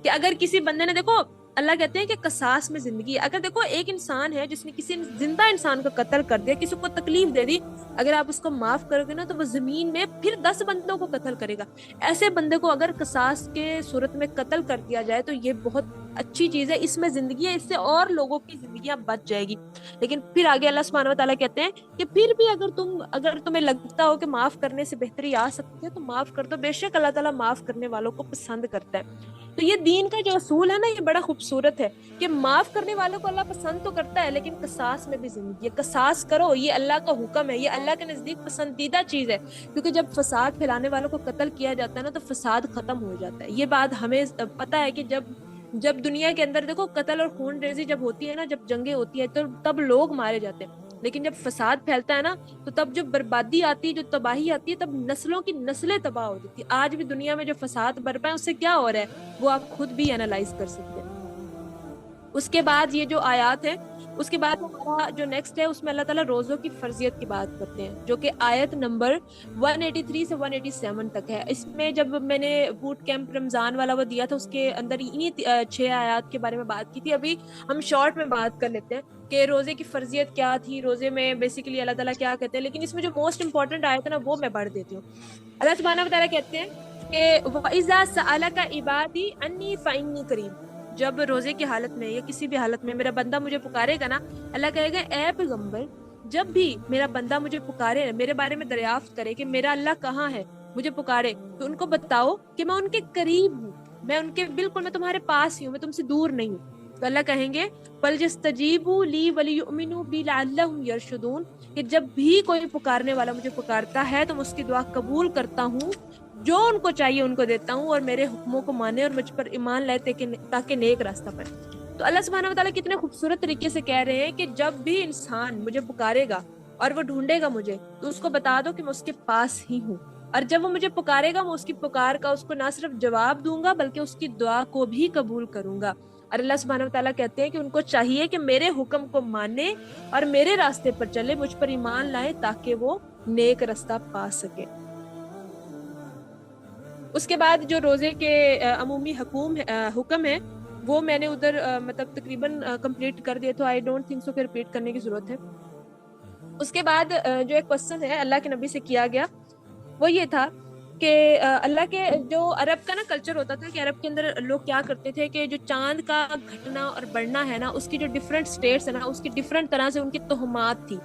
کہ اگر کسی بندے نے، دیکھو اللہ کہتے ہیں کہ قصاص میں زندگی، اگر دیکھو ایک انسان ہے جس نے کسی زندہ انسان کو قتل کر دیا، کسی کو تکلیف دے دی، اگر آپ اس کو معاف کرو گے نا تو وہ زمین میں پھر 10 بندوں کو قتل کرے گا۔ ایسے بندے کو اگر قصاص کے صورت میں قتل کر دیا جائے تو یہ بہت اچھی چیز ہے، اس میں زندگی ہے، اس سے اور لوگوں کی زندگیاں بچ جائے گی۔ لیکن پھر آگے اللہ سبحانہ وتعالیٰ کہتے ہیں کہ پھر بھی اگر تمہیں لگتا ہو کہ معاف کرنے سے بہتری آ سکتی ہے تو معاف کر دو، بے شک اللہ تعالیٰ معاف کرنے والوں کو پسند کرتا ہے۔ تو یہ دین کا جو اصول ہے نا یہ بڑا خوبصورت ہے کہ معاف کرنے والوں کو اللہ پسند تو کرتا ہے، لیکن قصاص میں بھی زندگی ہے، قصاص کرو، یہ اللہ کا حکم ہے، یہ اللہ کے نزدیک پسندیدہ چیز ہے، کیونکہ جب فساد پھیلانے والوں کو قتل کیا جاتا ہے نا تو فساد ختم ہو جاتا ہے۔ یہ بات ہمیں پتہ ہے کہ جب دنیا کے اندر دیکھو قتل اور خون ریزی جب ہوتی ہے نا، جب جنگیں ہوتی ہے تو تب لوگ مارے جاتے ہیں، لیکن جب فساد پھیلتا ہے نا تو تب جو بربادی آتی ہے، جو تباہی آتی ہے، تب نسلوں کی نسلیں تباہ ہو جاتی ہے۔ آج بھی دنیا میں جو فساد برپا ہے اس سے کیا ہو رہا ہے وہ آپ خود بھی انالائز کر سکتے ہیں۔ اس کے بعد یہ جو آیات ہے، اس کے بعد ہمارا جو نیکسٹ ہے اس میں اللہ تعالیٰ روزوں کی فرضیت کی بات کرتے ہیں، جو کہ آیت نمبر 183 سے 187 تک ہے۔ اس میں جب میں نے بوٹ کیمپ رمضان والا وہ دیا تھا، اس کے اندر انہی 6 آیات کے بارے میں بات کی تھی۔ ابھی ہم شارٹ میں بات کر لیتے ہیں کہ روزے کی فرضیت کیا تھی، روزے میں بیسیکلی اللہ تعالیٰ کیا کہتے ہیں، لیکن اس میں جو موسٹ امپورٹنٹ آیت ہے نا وہ میں پڑھ دیتی ہوں۔ اللہ سبحانہ و تعالیٰ کہتے ہیں کہ وَإِذَا سَأَلَكَ عِبَادِي عَنِّي فَإِنِّي قَرِيبٌ، جب روزے کی حالت میں یا کسی بھی حالت میں میرا بندہ مجھے پکارے گا نا، اللہ کہے گا اے پیغمبر، جب بھی میرا بندہ مجھے پکارے، میرے بارے میں دریافت کرے کہ میرا اللہ کہاں ہے، مجھے پکارے، تو ان کو بتاؤ کہ میں ان کے قریب ہوں، میں ان کے بالکل، میں تمہارے پاس ہی ہوں، میں تم سے دور نہیں ہوں۔ تو اللہ کہیں گے فَلْيَسْتَجِيبُوا لِي وَلْيُؤْمِنُوا بِي لَعَلَّهُمْ يَرْشُدُونَ، کہ جب بھی کوئی پکارنے والا مجھے پکارتا ہے تو میں اس کی دعا قبول کرتا ہوں، جو ان کو چاہیے ان کو دیتا ہوں، اور میرے حکموں کو مانے اور مجھ پر ایمان لائے تاکہ نیک راستہ پائے۔ تو اللہ سبحانہ و تعالیٰ کتنے خوبصورت طریقے سے کہہ رہے ہیں کہ جب بھی انسان مجھے پکارے گا اور وہ ڈھونڈے گا مجھے، تو اس کو بتا دو کہ میں اس کے پاس ہی ہوں، اور جب وہ مجھے پکارے گا میں اس کی پکار کا اس کو نہ صرف جواب دوں گا بلکہ اس کی دعا کو بھی قبول کروں گا۔ اور اللہ سبحانہ و تعالیٰ کہتے ہیں کہ ان کو چاہیے کہ میرے حکم کو مانے اور میرے راستے پر چلے، مجھ پر ایمان لائے تاکہ وہ نیک راستہ پا سکے۔ اس کے بعد جو روزے کے عمومی حکم ہے وہ میں نے ادھر مطلب تقریباً کمپلیٹ کر دیے، تو آئی ڈونٹ تھنک سو کہ ریپیٹ کرنے کی ضرورت ہے۔ اس کے بعد جو ایک کوسچن ہے اللہ کے نبی سے کیا گیا وہ یہ تھا کہ اللہ کے جو عرب کا نا کلچر ہوتا تھا کہ عرب کے اندر لوگ کیا کرتے تھے کہ جو چاند کا گھٹنا اور بڑھنا ہے نا، اس کی جو ڈفرینٹ سٹیٹس ہے نا، اس کی ڈفرینٹ طرح سے ان کی تہمات تھی۔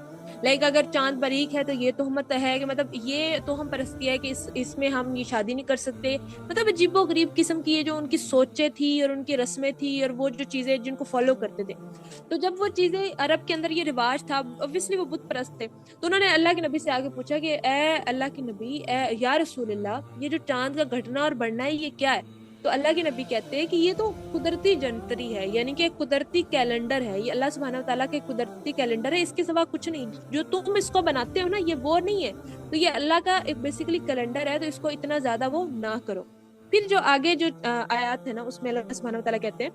لائک اگر چاند باریک ہے تو یہ تہمت ہے کہ مطلب یہ توہم پرستی ہے کہ اس میں ہم یہ شادی نہیں کر سکتے، مطلب عجیب و غریب قسم کی یہ جو ان کی سوچیں تھی اور ان کی رسمیں تھی اور وہ جو چیزیں جن کو فالو کرتے تھے۔ تو جب وہ چیزیں عرب کے اندر یہ رواج تھا، اوبویسلی وہ بت پرست تھے، تو انہوں نے اللہ کے نبی سے آگے پوچھا کہ اے اللہ کے نبی، اے یا رسول اللہ، یہ جو چاند کا گھٹنا اور بڑھنا ہے یہ کیا ہے؟ تو اللہ کے نبی کہتے ہیں کہ یہ تو قدرتی جنتری ہے، یعنی کہ قدرتی کیلنڈر ہے، یہ اللہ سبحانہ و تعالیٰ کے قدرتی کیلنڈر ہے، اس کے سوا کچھ نہیں، جو تم اس کو بناتے ہو نا یہ وہ نہیں ہے، تو یہ اللہ کا ایک بیسیکلی کیلنڈر ہے، تو اس کو اتنا زیادہ وہ نہ کرو۔ پھر جو آگے جو آیات ہے نا اس میں اللہ سبحانہ و تعالیٰ کہتے ہیں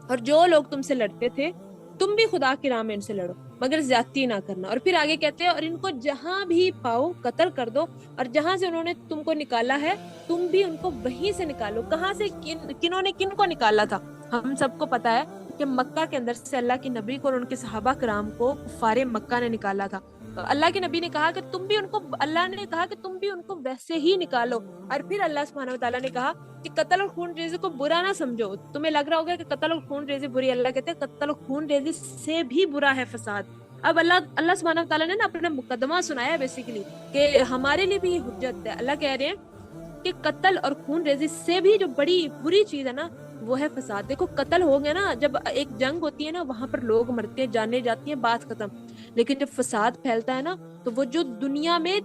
اور جو لوگ تم سے لڑتے تھے تم بھی خدا کی راہ میں ان سے لڑو مگر زیادتی نہ کرنا، اور پھر آگے کہتے ہیں اور ان کو جہاں بھی پاؤ قتل کر دو، اور جہاں سے انہوں نے تم کو نکالا ہے تم بھی ان کو وہیں سے نکالو۔ کہاں سے کنہوں نے کن کو نکالا تھا؟ ہم سب کو پتا ہے کہ مکہ کے اندر سے اللہ کے نبی کو اور ان کے صحابہ کرام کو کفار مکہ نے نکالا تھا۔ اللہ کے نبی نے کہا کہ تم بھی ان کو، اللہ نے کہا کہ تم بھی ان کو ویسے ہی نکالو، اور پھر اللہ سبحانہ و تعالیٰ نے کہا کہ قتل اور خون ریزی کو برا نہ سمجھو۔ تمہیں لگ رہا ہوگا کہ قتل اور خون ریزی بری، اللہ کہتے ہیں قتل اور خون ریزی سے بھی برا ہے فساد۔ اب اللہ سبحانہ و تعالیٰ نے نا اپنا مقدمہ سنایا بیسیکلی کہ ہمارے لیے بھی یہ حجت ہے۔ اللہ کہہ رہے ہیں کہ قتل اور خون ریزی سے بھی جو بڑی بری چیز ہے نا وہ ہے فساد۔ دیکھو قتل ہو گیا نا، جب ایک جنگ ہوتی ہے نا وہاں پر لوگ مرتے ہیں، جانے جاتی ہیں، بات ختم، لیکن جب فساد پھیلتا ہے نا تو وہ جو دنیا میں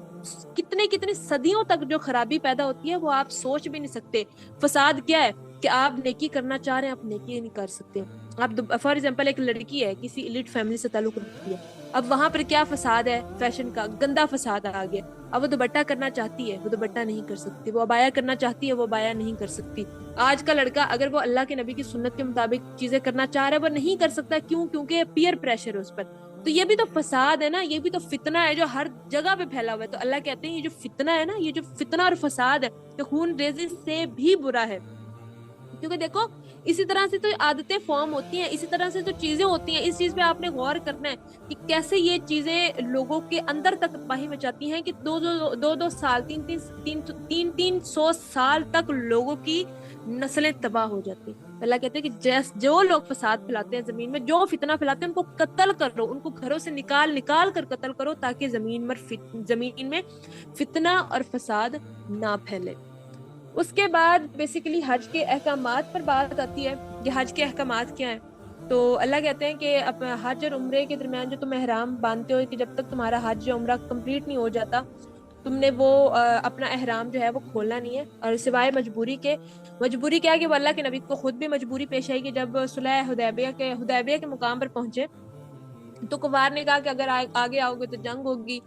کتنے صدیوں تک جو خرابی پیدا ہوتی ہے وہ آپ سوچ بھی نہیں سکتے۔ فساد کیا ہے کہ آپ نیکی کرنا چاہ رہے ہیں، آپ نیکی نہیں کر سکتے۔ آپ فار ایگزامپل ایک لڑکی ہے کسی ایلیٹ فیملی سے تعلق رکھتی ہے، اب وہاں پر کیا فساد ہے؟ فیشن کا گندا فساد آ گیا۔ اب وہ دوپٹہ کرنا چاہتی ہے وہ دوپٹہ نہیں کر سکتی، وہ عبایا کرنا چاہتی ہے وہ عبایا نہیں کر سکتی۔ آج کا لڑکا اگر وہ اللہ کے نبی کی سنت کے مطابق چیزیں کرنا چاہ رہا ہے وہ نہیں کر سکتا، کیوں؟ کیونکہ پیئر پریشر ہے اس پر۔ تو یہ بھی تو فساد ہے نا، یہ بھی تو فتنہ ہے جو ہر جگہ پہ پھیلا ہوا ہے۔ تو اللہ کہتے ہیں یہ جو فتنہ ہے نا، یہ جو فتنہ اور فساد ہے کہ خون ریزی سے بھی برا ہے۔ کیونکہ دیکھو اسی طرح سے تو عادتیں فارم ہوتی ہیں، اسی طرح سے تو چیزیں ہوتی ہیں۔ اس چیز پہ آپ نے غور کرنا ہے کہ کیسے یہ چیزیں لوگوں کے اندر تک تباہی مچاتی ہیں کہ دو سال 300 سال تک لوگوں کی نسلیں تباہ ہو جاتی ہیں۔ اللہ کہتے ہیں کہ جو لوگ فساد پھیلاتے ہیں زمین میں، جو فتنہ پھیلاتے ہیں، ان کو قتل کرو، ان کو گھروں سے نکال کر قتل کرو تاکہ زمین میں فتنہ اور فساد نہ پھیلے۔ اس کے بعد بیسیکلی حج کے احکامات پر بات آتی ہے کہ حج کے احکامات کیا ہیں۔ تو اللہ کہتے ہیں کہ حج اور عمرے کے درمیان جو تم احرام باندھتے ہو کہ جب تک تمہارا حج یا عمرہ کمپلیٹ نہیں ہو جاتا تم نے وہ اپنا احرام جو ہے وہ کھولنا نہیں ہے، اور سوائے مجبوری کے۔ مجبوری کیا کہ وہ اللہ کے نبی کو خود بھی مجبوری پیش آئی کہ جب صلح حدیبیہ کے مقام پر پہنچے تو کفار نے کہا کہ اگر آگے آؤ گے تو جنگ ہوگی،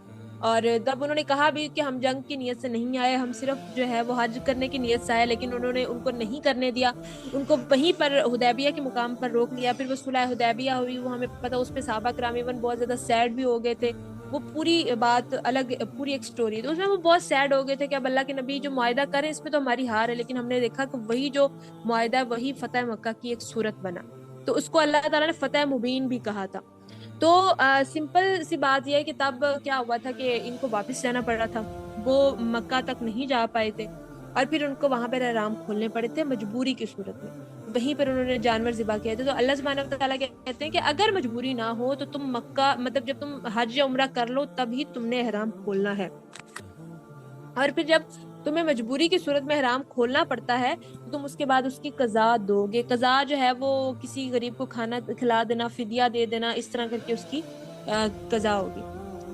اور تب انہوں نے کہا بھی کہ ہم جنگ کی نیت سے نہیں آئے، ہم صرف جو ہے وہ حج کرنے کی نیت سے آئے، لیکن انہوں نے ان کو نہیں کرنے دیا، ان کو وہیں پر حدیبیہ کے مقام پر روک لیا۔ پھر وہ صلح حدیبیہ ہوئی، وہ ہمیں پتہ، اس پہ صحابہ کرام ایون بہت زیادہ سیڈ بھی ہو گئے تھے۔ وہ پوری بات الگ، پوری ایک سٹوری، تو اس میں وہ بہت سیڈ ہو گئے تھے کہ اب اللہ کے نبی جو معاہدہ کریں اس میں تو ہماری ہار ہے، لیکن ہم نے دیکھا کہ وہی جو معاہدہ ہے وہی فتح مکہ کی ایک صورت بنا، تو اس کو اللہ تعالیٰ نے فتح مبین بھی کہا تھا۔ تو سمپل سی بات یہ ہے کہ تب کیا ہوا تھا کہ ان کو واپس جانا پڑ رہا تھا، وہ مکہ تک نہیں جا پائے تھے، اور پھر ان کو وہاں پر احرام کھولنے پڑے تھے مجبوری کی صورت میں، وہیں پر انہوں نے جانور ذبح کیا تھا۔ تو اللہ سبحانہ و تعالیٰ کہتے ہیں کہ اگر مجبوری نہ ہو تو تم مکہ، مطلب جب تم حج یا عمرہ کر لو تبھی تم نے احرام کھولنا ہے، اور پھر جب تمہیں مجبوری کی صورت میں احرام کھولنا پڑتا ہے تو تم اس کے بعد اس کی قضا دو گے۔ قضا جو ہے وہ کسی غریب کو کھانا کھلا دینا، فدیہ دے دینا، اس طرح کر کے اس کی قضا ہوگی۔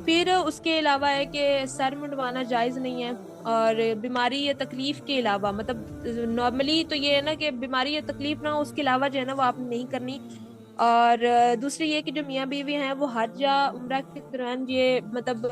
پھر اس کے علاوہ ہے کہ سر منڈوانا جائز نہیں ہے، اور بیماری یا تکلیف کے علاوہ، مطلب نارملی تو یہ ہے نا کہ بیماری یا تکلیف نہ ہو، اس کے علاوہ جو ہے نا وہ آپ نے نہیں کرنی۔ اور دوسری یہ کہ جو میاں بیوی ہیں وہ حج یا عمرہ کے دوران یہ مطلب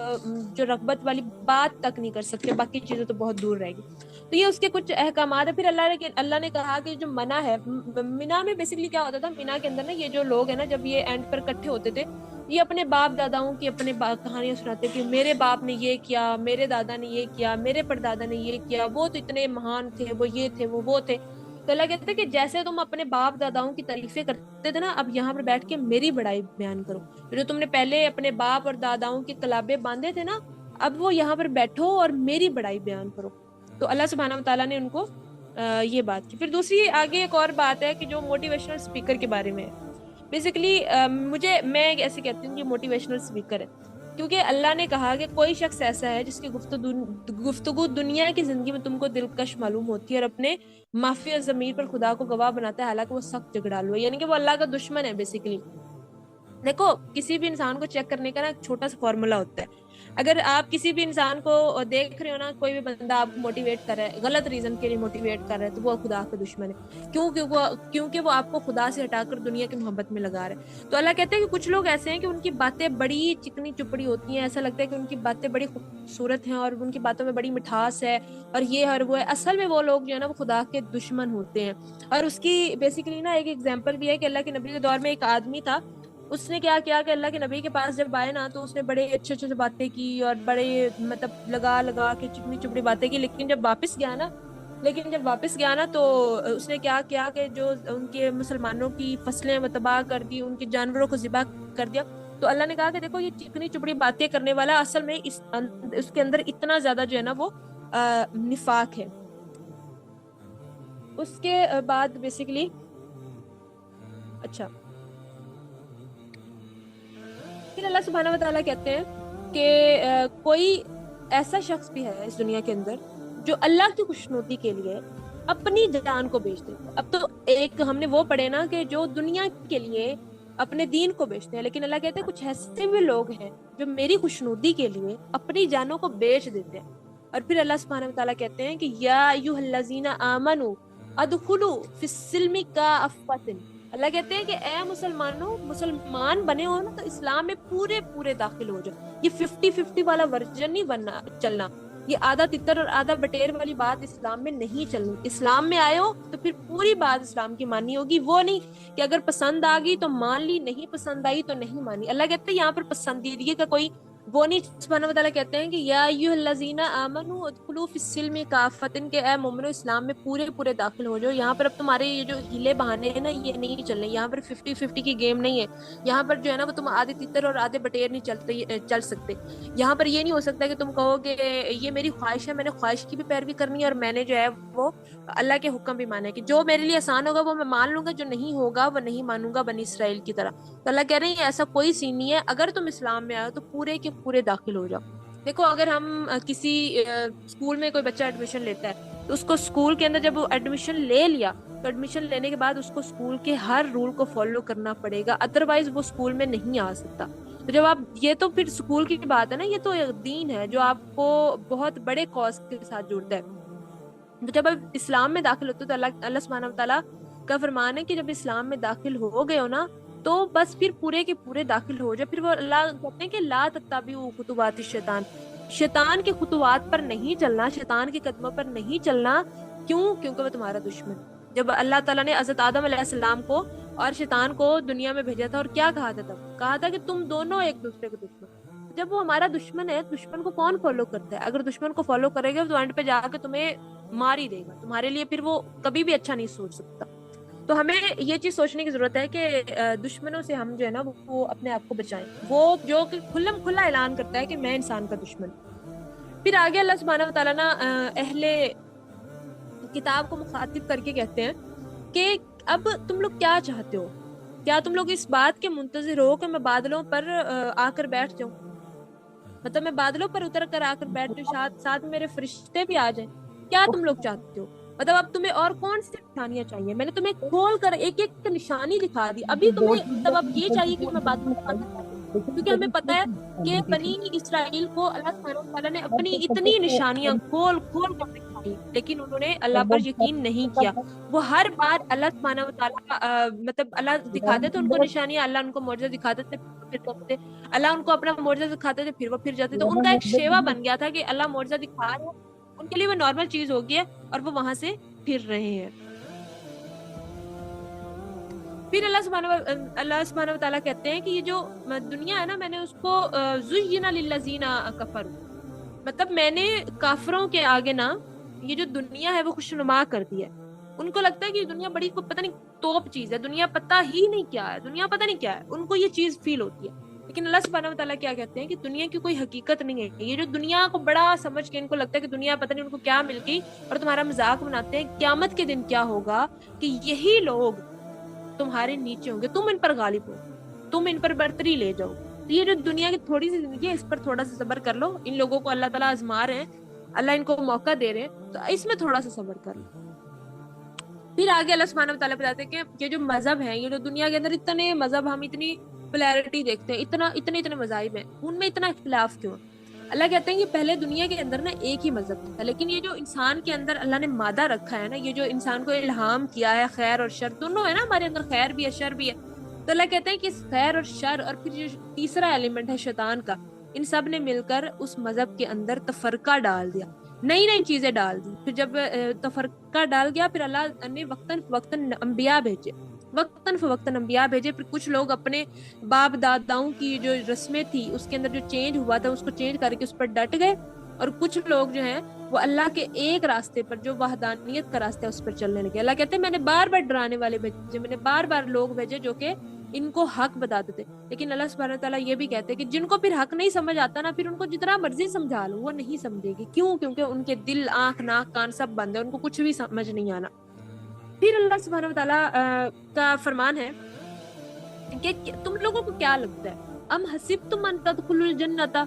جو رغبت والی بات تک نہیں کر سکتے، باقی چیزیں تو بہت دور رہے گی۔ تو یہ اس کے کچھ احکامات ہیں۔ پھر اللہ نے کہا کہ جو منع ہے مینا میں، بیسیکلی کیا ہوتا تھا مینا کے اندر نا، یہ جو لوگ ہیں نا جب یہ اینڈ پر اکٹھے ہوتے تھے، یہ اپنے باپ داداؤں کی اپنے کہانیاں سناتے کہ میرے باپ نے یہ کیا، میرے دادا نے یہ کیا، میرے پردادا نے یہ کیا، وہ تو اتنے مہان تھے، وہ یہ تھے، وہ تھے۔ تو اللہ کہتے ہیں کہ جیسے تم اپنے باپ داداؤں کی تعریفیں کرتے تھے نا، اب یہاں پر بیٹھ کے میری بڑائی بیان کرو۔ جو تم نے پہلے اپنے باپ اور داداؤں کے کلابے باندھے تھے نا، اب وہ یہاں پر بیٹھو اور میری بڑائی بیان کرو۔ تو اللہ سبحانہ و تعالیٰ نے ان کو یہ بات کی۔ پھر دوسری آگے ایک اور بات ہے کہ جو موٹیویشنل اسپیکر کے بارے میں ہے، بیسیکلی میں ایسے کہتی ہوں کہ موٹیویشنل اسپیکر ہے، کیونکہ اللہ نے کہا کہ کوئی شخص ایسا ہے جس کی گفتگو دنیا کی زندگی میں تم کو دلکش معلوم ہوتی ہے اور اپنے معافی ضمیر پر خدا کو گواہ بناتا ہے، حالانکہ وہ سخت جھگڑالو ہے، یعنی کہ وہ اللہ کا دشمن ہے بیسیکلی۔ دیکھو کسی بھی انسان کو چیک کرنے کا نا ایک چھوٹا سا فارمولا ہوتا ہے۔ اگر آپ کسی بھی انسان کو دیکھ رہے ہو نا، کوئی بھی بندہ آپ کو موٹیویٹ کر رہا ہے، غلط ریزن کے لیے موٹیویٹ کر رہا ہے، تو وہ خدا کا دشمن ہے۔ کیونکہ وہ آپ کو خدا سے ہٹا کر دنیا کی محبت میں لگا رہا ہے۔ تو اللہ کہتے ہیں کہ کچھ لوگ ایسے ہیں کہ ان کی باتیں بڑی چکنی چپڑی ہوتی ہیں، ایسا لگتا ہے کہ ان کی باتیں بڑی خوبصورت ہیں اور ان کی باتوں میں بڑی مٹھاس ہے اور یہ اور وہ ہے، اصل میں وہ لوگ جو ہے نا وہ خدا کے دشمن ہوتے ہیں۔ اور اس کی بیسیکلی نا ایک ایگزامپل بھی ہے کہ اللہ کے نبی کے دور میں ایک آدمی تھا، اس نے کیا کیا کہ اللہ کے نبی کے پاس جب آئے نا تو اس نے بڑے اچھے اچھے باتیں کی اور بڑے مطلب لگا کے چکنی چپڑی باتیں کی، لیکن جب واپس گیا نا تو اس نے کیا کیا کہ جو ان کے مسلمانوں کی فصلیں تباہ کر دی، ان کے جانوروں کو ذبح کر دیا۔ تو اللہ نے کہا کہ دیکھو یہ چکنی چپڑی باتیں کرنے والا اصل میں اس کے اندر اتنا زیادہ جو ہے نا وہ نفاق ہے۔ اس کے بعد بیسیکلی اچھا پھر اللہ سبحانہ و تعالیٰ کہتے ہیں کہ کوئی ایسا شخص بھی ہے اس دنیا کے اندر جو اللہ کی خوشنودی کے لیے اپنی جان کو بیچ دیتا ہے۔ اب تو ایک ہم نے وہ پڑھے نا کہ جو دنیا کے لیے اپنے دین کو بیچتے ہیں، لیکن اللہ کہتے ہیں کچھ ایسے بھی لوگ ہیں جو میری خوشنودی کے لیے اپنی جانوں کو بیچ دیتے ہیں۔ اور پھر اللہ سبحانہ و تعالیٰ کہتے ہیں کہ یا ایھا الذین آمنوا ادخلوا فی السلم کافۃ۔ اللہ کہتے ہیں کہ اے مسلمانوں، مسلمان بنے ہو نا تو اسلام میں پورے داخل ہو جاؤ۔ یہ 50-50 والا ورژن نہیں بننا چلنا، یہ آدھا تتر اور آدھا بٹیر والی بات اسلام میں نہیں چلنی۔ اسلام میں آئے ہو تو پھر پوری بات اسلام کی ماننی ہوگی، وہ نہیں کہ اگر پسند آ گئی تو مان لی، نہیں پسند آئی تو نہیں مانی۔ اللہ کہتے ہیں یہاں پر پسندیدگی کا کوئی وہ نہیں۔ سبحانہ و تعالیٰ کہتے ہیں کہ یا ایھا الذین آمنوا ادخلوا فی السلم کافۃ، کہ اے مومنو اسلام میں پورے داخل ہو جاؤ۔ یہاں پر اب تمہارے یہ جو ہیلے بہانے ہیں نا یہ نہیں چلنے، یہاں پر 50-50 کی گیم نہیں ہے۔ یہاں پر جو ہے نا وہ تم آدھے تتر اور آدھے بٹیر نہیں چل سکتے۔ یہاں پر یہ نہیں ہو سکتا کہ تم کہو کہ یہ میری خواہش ہے، میں نے خواہش کی بھی پیروی کرنی ہے اور میں نے جو ہے وہ اللہ کے حکم بھی مانے کہ جو میرے لیے آسان ہوگا وہ میں مان لوں گا، جو نہیں ہوگا وہ نہیں مانوں گا، بنی اسرائیل کی طرح۔ تو اللہ کہہ رہے ہیں ایسا کوئی سین نہیں ہے، اگر تم اسلام میں آئے تو پورے کے پورے داخل ہو جاؤ۔ دیکھو اگر ہم کسی اسکول میں کوئی بچہ ایڈمیشن لیتا ہے تو اس کو اسکول کے اندر جب وہ ایڈمیشن لے لیا تو ایڈمیشن لینے کے بعد اس کو اسکول کے ہر رول کو فالو کرنا پڑے گا، ادروائز وہ اسکول میں نہیں آ سکتا۔ تو جب آپ یہ تو پھر اسکول کی بات ہے نا، یہ تو دین ہے جو آپ کو بہت بڑے کاز کے ساتھ جڑتا ہے۔ تو جب آپ اسلام میں داخل ہوتے ہو تو اللہ سبحانہ و تعالیٰ کا فرمان ہے کہ جب اسلام میں داخل ہو گئے ہو نا تو بس پھر پورے کے پورے داخل ہو جائے. پھر وہ اللہ کہتے ہیں کہ لا تتبعوا خطوات الشیطان, شیطان کے خطوات پر نہیں چلنا, شیطان کے قدموں پر نہیں چلنا. کیوں؟ کیونکہ وہ تمہارا دشمن. جب اللہ تعالیٰ نے حضرت آدم علیہ السلام کو اور شیطان کو دنیا میں بھیجا تھا, اور کیا کہا تھا تب؟ کہا تھا کہ تم دونوں ایک دوسرے کے دشمن. جب وہ ہمارا دشمن ہے, دشمن کو کون فالو کرتا ہے؟ اگر دشمن کو فالو کرے گا تو اینڈ پہ جا کے تمہیں مار ہی دے گا, تمہارے لیے پھر وہ کبھی بھی اچھا نہیں سوچ سکتا. تو ہمیں یہ چیز سوچنے کی ضرورت ہے کہ دشمنوں سے ہم جو ہے نا وہ اپنے آپ کو بچائیں, وہ جو کہ کھلم کھلا اعلان کرتا ہے کہ میں انسان کا دشمن. پھر آگے اللہ سبحانہ و تعالیٰ نا اہل کتاب کو مخاطب کر کے کہتے ہیں کہ اب تم لوگ کیا چاہتے ہو؟ کیا تم لوگ اس بات کے منتظر ہو کہ میں بادلوں پر آ کر بیٹھ جاؤں؟ مطلب میں بادلوں پر اتر کر آ کر بیٹھ جاؤں, ساتھ میرے فرشتے بھی آ جائیں. کیا تم لوگ چاہتے ہو؟ مطلب اب تمہیں اور کون سی نشانیاں چاہیے؟ میں نے تمہیں کھول کر ایک ایک نشانی دکھا دی. ابھی تمہیں مطلب اب یہ چاہیے کہ میں بادلوں پر آ کر, کیونکہ ہمیں پتا ہے کہ بنی اسرائیل کو اللہ سبحانہ وتعالیٰ نے اپنی اتنی نشانیاں کھول کھول کر دکھائی, لیکن انہوں نے اللہ پر یقین نہیں کیا. وہ ہر بار اللہ سبحانہ وتعالیٰ مطلب اللہ دکھاتے تھے ان کو نشانیاں, اللہ ان کو معجزہ دکھاتے تھے, پھر جاتے تھے, اللہ ان کو اپنا معجزہ دکھاتے تھے, پھر وہ پھر جاتے. تو ان کا ایک شیوا بن گیا تھا کہ اللہ معجزہ دکھا رہے ہیں, ان کے لیے وہ نارمل چیز ہو گئی ہے اور وہ وہاں سے پھر رہے ہیں. پھر اللہ سبحانہ و تعالیٰ کہتے ہیں کہ یہ جو دنیا ہے نا, میں نے اس کو زُیِّنَ لِلَّذِینَ کَفَرُوا, مطلب میں نے کافروں کے آگے نا یہ جو دنیا ہے وہ خوشنما کر دی ہے. ان کو لگتا ہے کہ دنیا بڑی پتہ نہیں توپ چیز ہے, دنیا پتہ ہی نہیں کیا ہے, دنیا پتہ نہیں کیا ہے, ان کو یہ چیز فیل ہوتی ہے. لیکن اللہ سبحانہ و تعالیٰ کیا کہتے ہیں کہ دنیا کی کوئی حقیقت نہیں ہے. یہ جو دنیا کو بڑا سمجھ کے ان کو لگتا ہے کہ دنیا پتہ نہیں ان کو کیا مل گئی اور تمہارا مذاق بناتے ہیں, قیامت کے دن کیا ہوگا کہ یہی لوگ تمہارے نیچے ہوں گے, تم ان پر غالب ہو, تم ان پر برتری لے جاؤ. تو یہ جو دنیا کی تھوڑی سی زندگی ہے اس پر تھوڑا سا صبر کر لو. ان لوگوں کو اللہ تعالیٰ آزما رہے ہیں, اللہ ان کو موقع دے رہے ہیں, تو اس میں تھوڑا سا صبر کر لو. پھر آگے اللہ سبحانہ و تعالیٰ بتاتے ہیں کہ یہ جو مذہب ہیں, یہ جو دنیا کے اندر اتنے مذہب, ہم اتنی پلیرٹی دیکھتے ہیں, اتنے مذاہب ہیں, ان میں اتنا اختلاف کیوں؟ اللہ کہتے ہیں کہ پہلے دنیا کے اندر نا ایک ہی مذہب تھا, لیکن یہ جو انسان کے اندر اللہ نے مادہ رکھا ہے نا, یہ جو انسان کو الہام کیا ہے, خیر اور شر دونوں ہے نا ہمارے اندر, خیر بھی ہے شر بھی ہے. تو اللہ کہتے ہیں کہ اس خیر اور شر اور پھر جو تیسرا ایلیمنٹ ہے شیطان کا, ان سب نے مل کر اس مذہب کے اندر تفرقہ ڈال دیا, نئی چیزیں ڈال دی. پھر جب تفرقہ ڈال گیا, پھر اللہ نے وقتاً انبیاء بھیجے, وقتاً انبیاء بھیجے. پھر کچھ لوگ اپنے باپ داداؤں کی جو رسمیں تھی اس کے اندر جو چینج ہوا تھا اس کو چینج کر کے اس پر ڈٹ گئے, اور کچھ لوگ جو ہیں وہ اللہ کے ایک راستے پر جو وحدانیت کا راستہ ہے اس پر چلنے لگے. اللہ کہتے ہیں میں نے بار بار ڈرانے والے بھیجے, میں نے بار لوگ بھیجے جو کہ ان کو حق بتاتے تھے. لیکن اللہ سبحانہ تعالیٰ یہ بھی کہتے ہیں کہ جن کو پھر حق نہیں سمجھ آتا نا, پھر ان کو جتنا مرضی سمجھا لو وہ نہیں سمجھے گی. کیوں؟ کیونکہ ان کے دل, آنکھ, ناک, کان سب بند ہے, ان کو کچھ بھی سمجھ نہیں آنا. پھر اللہ سبحانہ تعالیٰ کا فرمان ہے کہ تم لوگوں کو کیا لگتا ہے, ام حسبتم ان تدخلوا الجنۃ,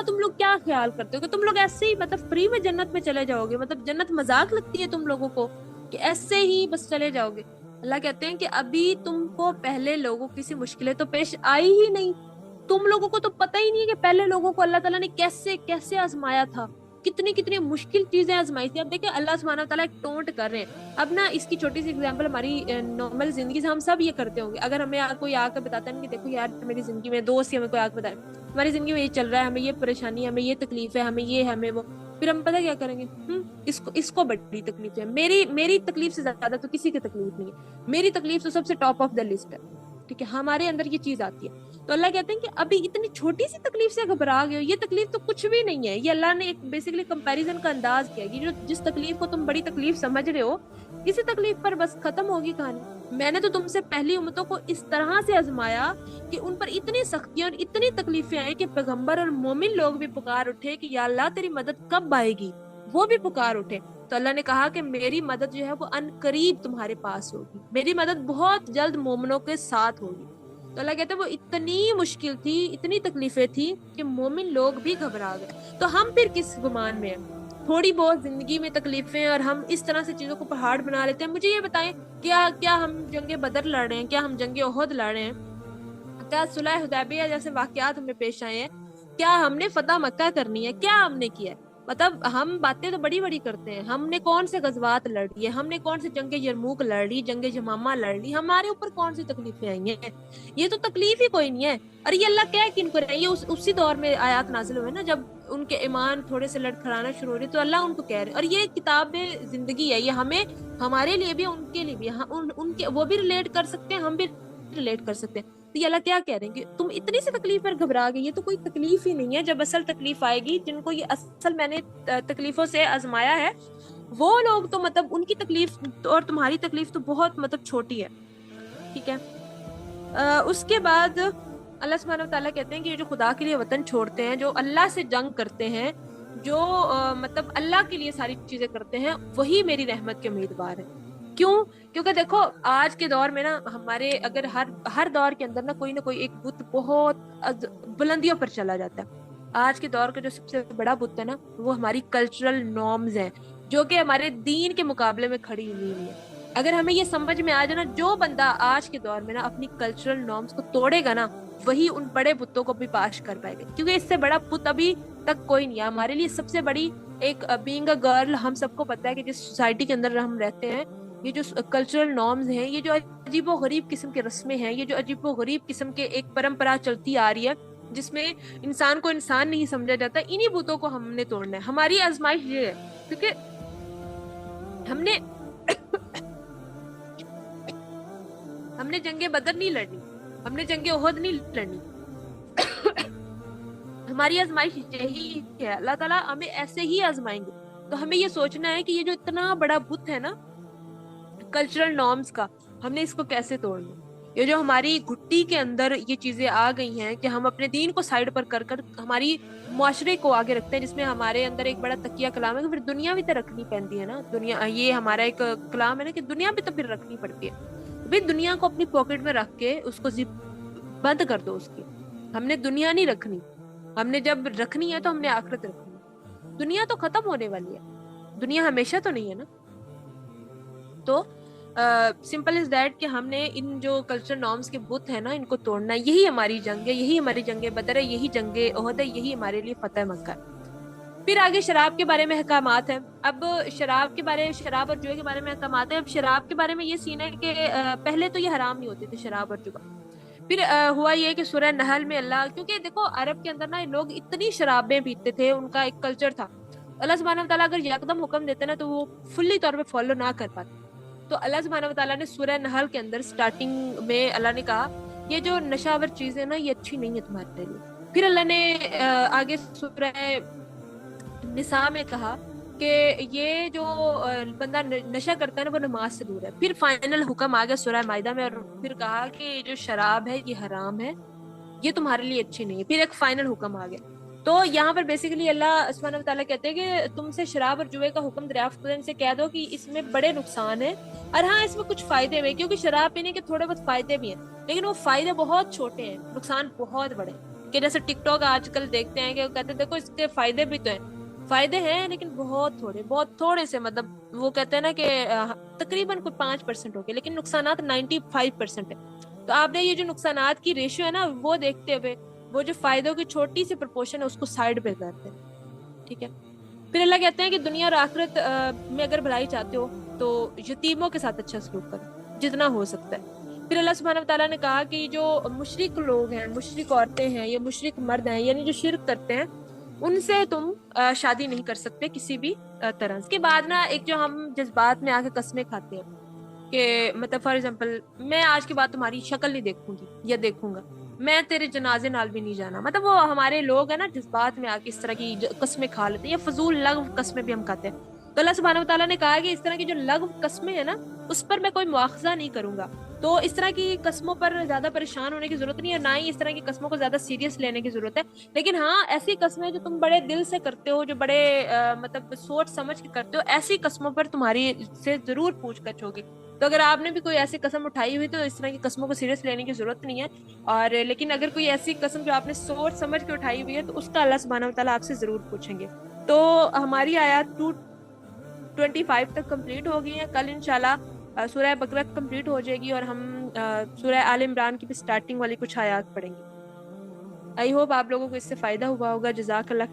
تم لوگ کیا خیال کرتے ہو کہ تم لوگ ایسے ہی مطلب فری میں جنت میں چلے جاؤ گے؟ مطلب جنت مذاق لگتی ہے تم لوگوں کو کہ ایسے ہی بس چلے جاؤ گے؟ اللہ کہتے ہیں کہ ابھی تم کو پہلے لوگوں کی سی مشکلیں تو پیش آئی ہی نہیں. تم لوگوں کو تو پتہ ہی نہیں ہے کہ پہلے لوگوں کو اللہ تعالیٰ نے کیسے آزمایا تھا, کتنی مشکل چیزیں آزمائی تھی. اب دیکھیں اللہ سبحانہ تعالیٰ ایک ٹونٹ کر رہے ہیں. اب نا اس کی چھوٹی سی اگزامپل ہماری نارمل زندگی سے ہم سب یہ کرتے ہوں گے. اگر ہمیں کوئی آ کر بتاتا ہے کہ دیکھو یار میری زندگی میں, دوست ہمیں کوئی آ کر بتائے ہماری زندگی میں یہ چل رہا ہے, ہمیں یہ پریشانی ہے, ہمیں یہ تکلیف ہے, ہمیں یہ ہے, ہمیں وہ, پھر ہم پتہ کیا کریں گے, اس کو بڑی تکلیف ہے, میری تکلیف سے زیادہ تو کسی کی تکلیف نہیں ہے, میری تکلیف تو سب سے ٹاپ آف دا لسٹ ہے. ٹھیک ہے, ہمارے اندر یہ چیز آتی ہے. تو اللہ کہتے ہیں کہ ابھی اتنی چھوٹی سی تکلیف سے گھبرا گئے ہو, یہ تکلیف تو کچھ بھی نہیں ہے. یہ اللہ نے ایک بیسیکلی کمپیریزن کا انداز کیا کہ جس تکلیف کو تم بڑی تکلیف سمجھ رہے ہو, اسی تکلیف پر بس ختم ہوگی کہانی. میں نے تو تم سے پہلی امتوں کو اس طرح سے آزمایا کہ ان پر اتنی سختیاں اور اتنی تکلیفیں آئیں کہ پیغمبر اور مومن لوگ بھی پکار اٹھے کہ یا اللہ تیری مدد کب آئے گی, وہ بھی پکار اٹھے. تو اللہ نے کہا کہ میری مدد جو ہے وہ ان قریب تمہارے پاس ہوگی, میری مدد بہت جلد مومنوں کے ساتھ ہوگی. تو اللہ کہتے ہیں وہ اتنی مشکل تھی, اتنی تکلیفیں تھی کہ مومن لوگ بھی گھبرا گئے. تو ہم پھر کس گمان میں ہیں؟ تھوڑی بہت زندگی میں تکلیفیں اور ہم اس طرح سے چیزوں کو پہاڑ بنا لیتے ہیں. مجھے یہ بتائیں, کیا ہم جنگ بدر لڑ رہے ہیں, کیا ہم جنگ احد لڑ رہے ہیں, کیا صلح حدیبیہ جیسے واقعات ہمیں پیش آئے ہیں, کیا ہم نے فتح مکہ کرنی ہے, کیا ہم نے کیا ہے؟ مطلب ہم باتیں تو بڑی بڑی کرتے ہیں، ہم نے کون سے غزوات لڑ لیے، ہم نے کون سے جنگ یرموک لڑ لی، جنگ یمامہ لڑ لی، ہمارے اوپر کون سی تکلیفیں آئی ہیں؟ یہ تو تکلیف ہی کوئی نہیں ہے۔ اور یہ اللہ کیا کن کو رہے، یہ اسی دور میں آیات نازل ہوئے نا جب ان کے ایمان تھوڑے سے لڑکھڑانا شروع ہو رہی، تو اللہ ان کو کہہ رہے، اور یہ کتاب زندگی ہے، یہ ہمیں، ہمارے لیے بھی ان کے لیے بھی، ان کے وہ بھی ریلیٹ کر سکتے ہیں، ہم بھی ریلیٹ کر سکتے ہیں۔ تو یہ اللہ کیا کہہ رہے ہیں کہ تم اتنی سی تکلیف پر گھبرا گئی، یہ تو کوئی تکلیف ہی نہیں ہے۔ جب اصل تکلیف آئے گی، جن کو یہ اصل میں نے تکلیفوں سے آزمایا ہے، وہ لوگ تو مطلب ان کی تکلیف اور تمہاری تکلیف تو بہت مطلب چھوٹی ہے، ٹھیک ہے۔ اس کے بعد اللہ سبحانہ وتعالیٰ کہتے ہیں کہ یہ جو خدا کے لیے وطن چھوڑتے ہیں، جو اللہ سے جنگ کرتے ہیں، جو مطلب اللہ کے لیے ساری چیزیں کرتے ہیں، وہی میری رحمت کے امیدوار ہیں۔ کیوں؟ کیونکہ دیکھو آج کے دور میں نا، ہمارے اگر ہر دور کے اندر نا کوئی نہ کوئی ایک بت بہت بلندیوں پر چلا جاتا ہے۔ آج کے دور کا جو سب سے بڑا بت ہے نا، وہ ہماری کلچرل نارمز ہیں، جو کہ ہمارے دین کے مقابلے میں کھڑی ہوئی ہیں۔ اگر ہمیں یہ سمجھ میں آ جائے نا، جو بندہ آج کے دور میں نا اپنی کلچرل نارمز کو توڑے گا نا، وہی ان بڑے بتوں کو بھی پاش کر پائے گا، کیونکہ اس سے بڑا بت ابھی تک کوئی نہیں ہے۔ ہمارے لیے سب سے بڑی ایک بینگ اے گرل، ہم سب کو پتا ہے کہ جس سوسائٹی کے اندر ہم رہتے ہیں، یہ جو کلچرل نارمز ہیں، یہ جو عجیب و غریب قسم کے رسمیں ہیں، یہ جو عجیب و غریب قسم کے ایک پرمپرا چلتی آ رہی ہے، جس میں انسان کو انسان نہیں سمجھا جاتا، انہی بتوں کو ہم نے توڑنا ہے۔ ہماری آزمائش یہ ہے، کیونکہ ہم نے جنگ بدر نہیں لڑنی، ہم نے جنگ احد نہیں لڑنی، ہماری آزمائش یہی ہے۔ اللہ تعالیٰ ہمیں ایسے ہی آزمائیں گے۔ تو ہمیں یہ سوچنا ہے کہ یہ جو اتنا بڑا بت ہے نا کلچرل نارمز کا، ہم نے اس کو کیسے توڑنا۔ یہ جو ہماری گھٹی کے اندر یہ چیزیں آ گئی ہیں کہ ہم اپنے دین کو سائڈ پر کر کر ہماری معاشرے کو آگے رکھتے ہیں، جس میں ہمارے اندر ایک بڑا تکیہ کلام ہے کہ پھر دنیا بھی تو رکھنی پڑتی ہے نا۔ دنیا، یہ ہمارا ایک کلام ہے نا کہ دنیا بھی تو پھر رکھنی پڑتی ہے۔ بھئی دنیا کو اپنی پاکٹ میں رکھ کے اس کو زپ بند کر دو اس کی۔ ہم نے دنیا نہیں رکھنی، ہم نے جب رکھنی ہے تو ہم نے آخرت رکھنی ہے۔ دنیا تو ختم ہونے والی ہے، دنیا ہمیشہ تو نہیں ہے نا۔ تو سمپل از دیٹ کہ ہم نے ان جو کلچر نارمز کے بت ہیں نا، ان کو توڑنا ہے۔ یہی ہماری جنگ ہے، یہی ہماری جنگ بدر ہے، یہی جنگ احد ہے، یہی ہمارے لیے فتح مکہ ہے۔ پھر آگے شراب کے بارے میں احکامات ہیں۔ اب شراب اور جوئے کے بارے میں احکامات ہیں۔ اب شراب کے بارے میں یہ سین ہے کہ پہلے تو یہ حرام نہیں ہوتی تھی شراب اور جوا۔ پھر ہوا یہ کہ سورہ نحل میں اللہ، کیونکہ دیکھو عرب کے اندر نا لوگ اتنی شرابیں پیتے تھے، ان کا ایک کلچر تھا۔ اللہ سبحانہ وتعالیٰ اگر یکدم حکم دیتے نا تو وہ فلی طور پہ فالو نہ کر پاتے۔ تو اللہ سبحانہ وتعالیٰ نے سورہ نحل کے اندر سٹارٹنگ میں اللہ نے کہا یہ جو نشاور چیزیں نا یہ اچھی نہیں ہے تمہارے لیے۔ پھر اللہ نے آگے سورہ نساء میں کہا کہ یہ جو بندہ نشہ کرتا ہے نا وہ نماز سے دور ہے۔ پھر فائنل حکم آ گیا سورہ مائدہ میں، اور پھر کہا کہ یہ جو شراب ہے یہ حرام ہے، یہ تمہارے لیے اچھی نہیں ہے۔ پھر ایک فائنل حکم آ گیا۔ تو یہاں پر بیسیکلی اللہ سبحانہ وتعالیٰ کہتے ہیں کہ تم سے شراب اور جوئے کا حکم دریافت کرنے سے کہہ دو کہ اس میں بڑے نقصان ہیں، اور ہاں اس میں کچھ فائدے بھی، کیونکہ شراب پینے کے تھوڑے بہت فائدے بھی ہیں، لیکن وہ فائدے بہت چھوٹے ہیں، نقصان بہت بڑے ہیں۔ کہ جیسے ٹک ٹاک آج کل دیکھتے ہیں کہ وہ کہتے ہیں دیکھو اس کے فائدے بھی تو ہیں، فائدے ہیں لیکن بہت تھوڑے سے، مطلب وہ کہتے ہیں نا کہ تقریباً کوئی 5% ہو گئے، لیکن نقصانات 95% ہے۔ تو آپ نے یہ جو نقصانات کی ریشیو ہے نا وہ دیکھتے ہوئے وہ جو فائدوں کی چھوٹی سی پرپورشن ہے اس کو سائڈ پہ کرتے ہیں، ٹھیک ہے۔ پھر اللہ کہتے ہیں کہ دنیا اور آخرت میں اگر بھلائی چاہتے ہو تو یتیموں کے ساتھ اچھا سلوک کرو جتنا ہو سکتا ہے۔ پھر اللہ سبحانہ وتعالیٰ نے کہا کہ جو مشرک لوگ ہیں، مشرک عورتیں ہیں یا مشرک مرد ہیں، یعنی جو شرک کرتے ہیں، ان سے تم شادی نہیں کر سکتے کسی بھی طرح۔ اس کے بعد نا ایک جو ہم جذبات میں آ کے قسمیں کھاتے ہیں کہ مطلب فار ایگزامپل میں آج کے بعد تمہاری شکل نہیں دیکھوں گی یا دیکھوں گا، میں تیرے جنازے نال بھی نہیں جانا، مطلب وہ ہمارے لوگ ہیں نا جذبات میں آ کے اس طرح کی قسمیں کھا لیتے ہیں، یا فضول لغو قسمیں بھی ہم کھاتے ہیں۔ تو اللہ سبحانہ وتعالیٰ نے کہا کہ اس طرح کی جو لغو قسمیں ہیں نا اس پر میں کوئی مواخذہ نہیں کروں گا۔ تو اس طرح کی قسموں پر زیادہ پریشان ہونے کی ضرورت نہیں ہے، نہ ہی اس طرح کی قسموں کو زیادہ سیریس لینے کی ضرورت ہے۔ لیکن ہاں ایسی قسمیں جو تم بڑے دل سے کرتے ہو، جو بڑے مطلب سوچ سمجھ کے کرتے ہو، ایسی قسموں پر تمہاری سے ضرور پوچھ گچھ ہوگی۔ تو اگر آپ نے بھی کوئی ایسی قسم اٹھائی ہوئی تو اس طرح کی قسموں کو سیریس لینے کی ضرورت نہیں ہے۔ اور لیکن اگر کوئی ایسی قسم جو آپ نے سوچ سمجھ کے اٹھائی ہوئی ہے تو اس کا اللہ سبحانہ وتعالیٰ آپ سے ضرور پوچھیں گے۔ تو ہماری آیات 225 تک کمپلیٹ ہو گئی ہیں۔ کل انشاءاللہ سورہ بقرہ کمپلیٹ ہو جائے گی اور ہم سورہ آل عمران کی بھی سٹارٹنگ والی کچھ آیات پڑھیں گے۔ آئی ہوپ آپ لوگوں کو اس سے فائدہ ہوا ہوگا۔ جزاک اللہ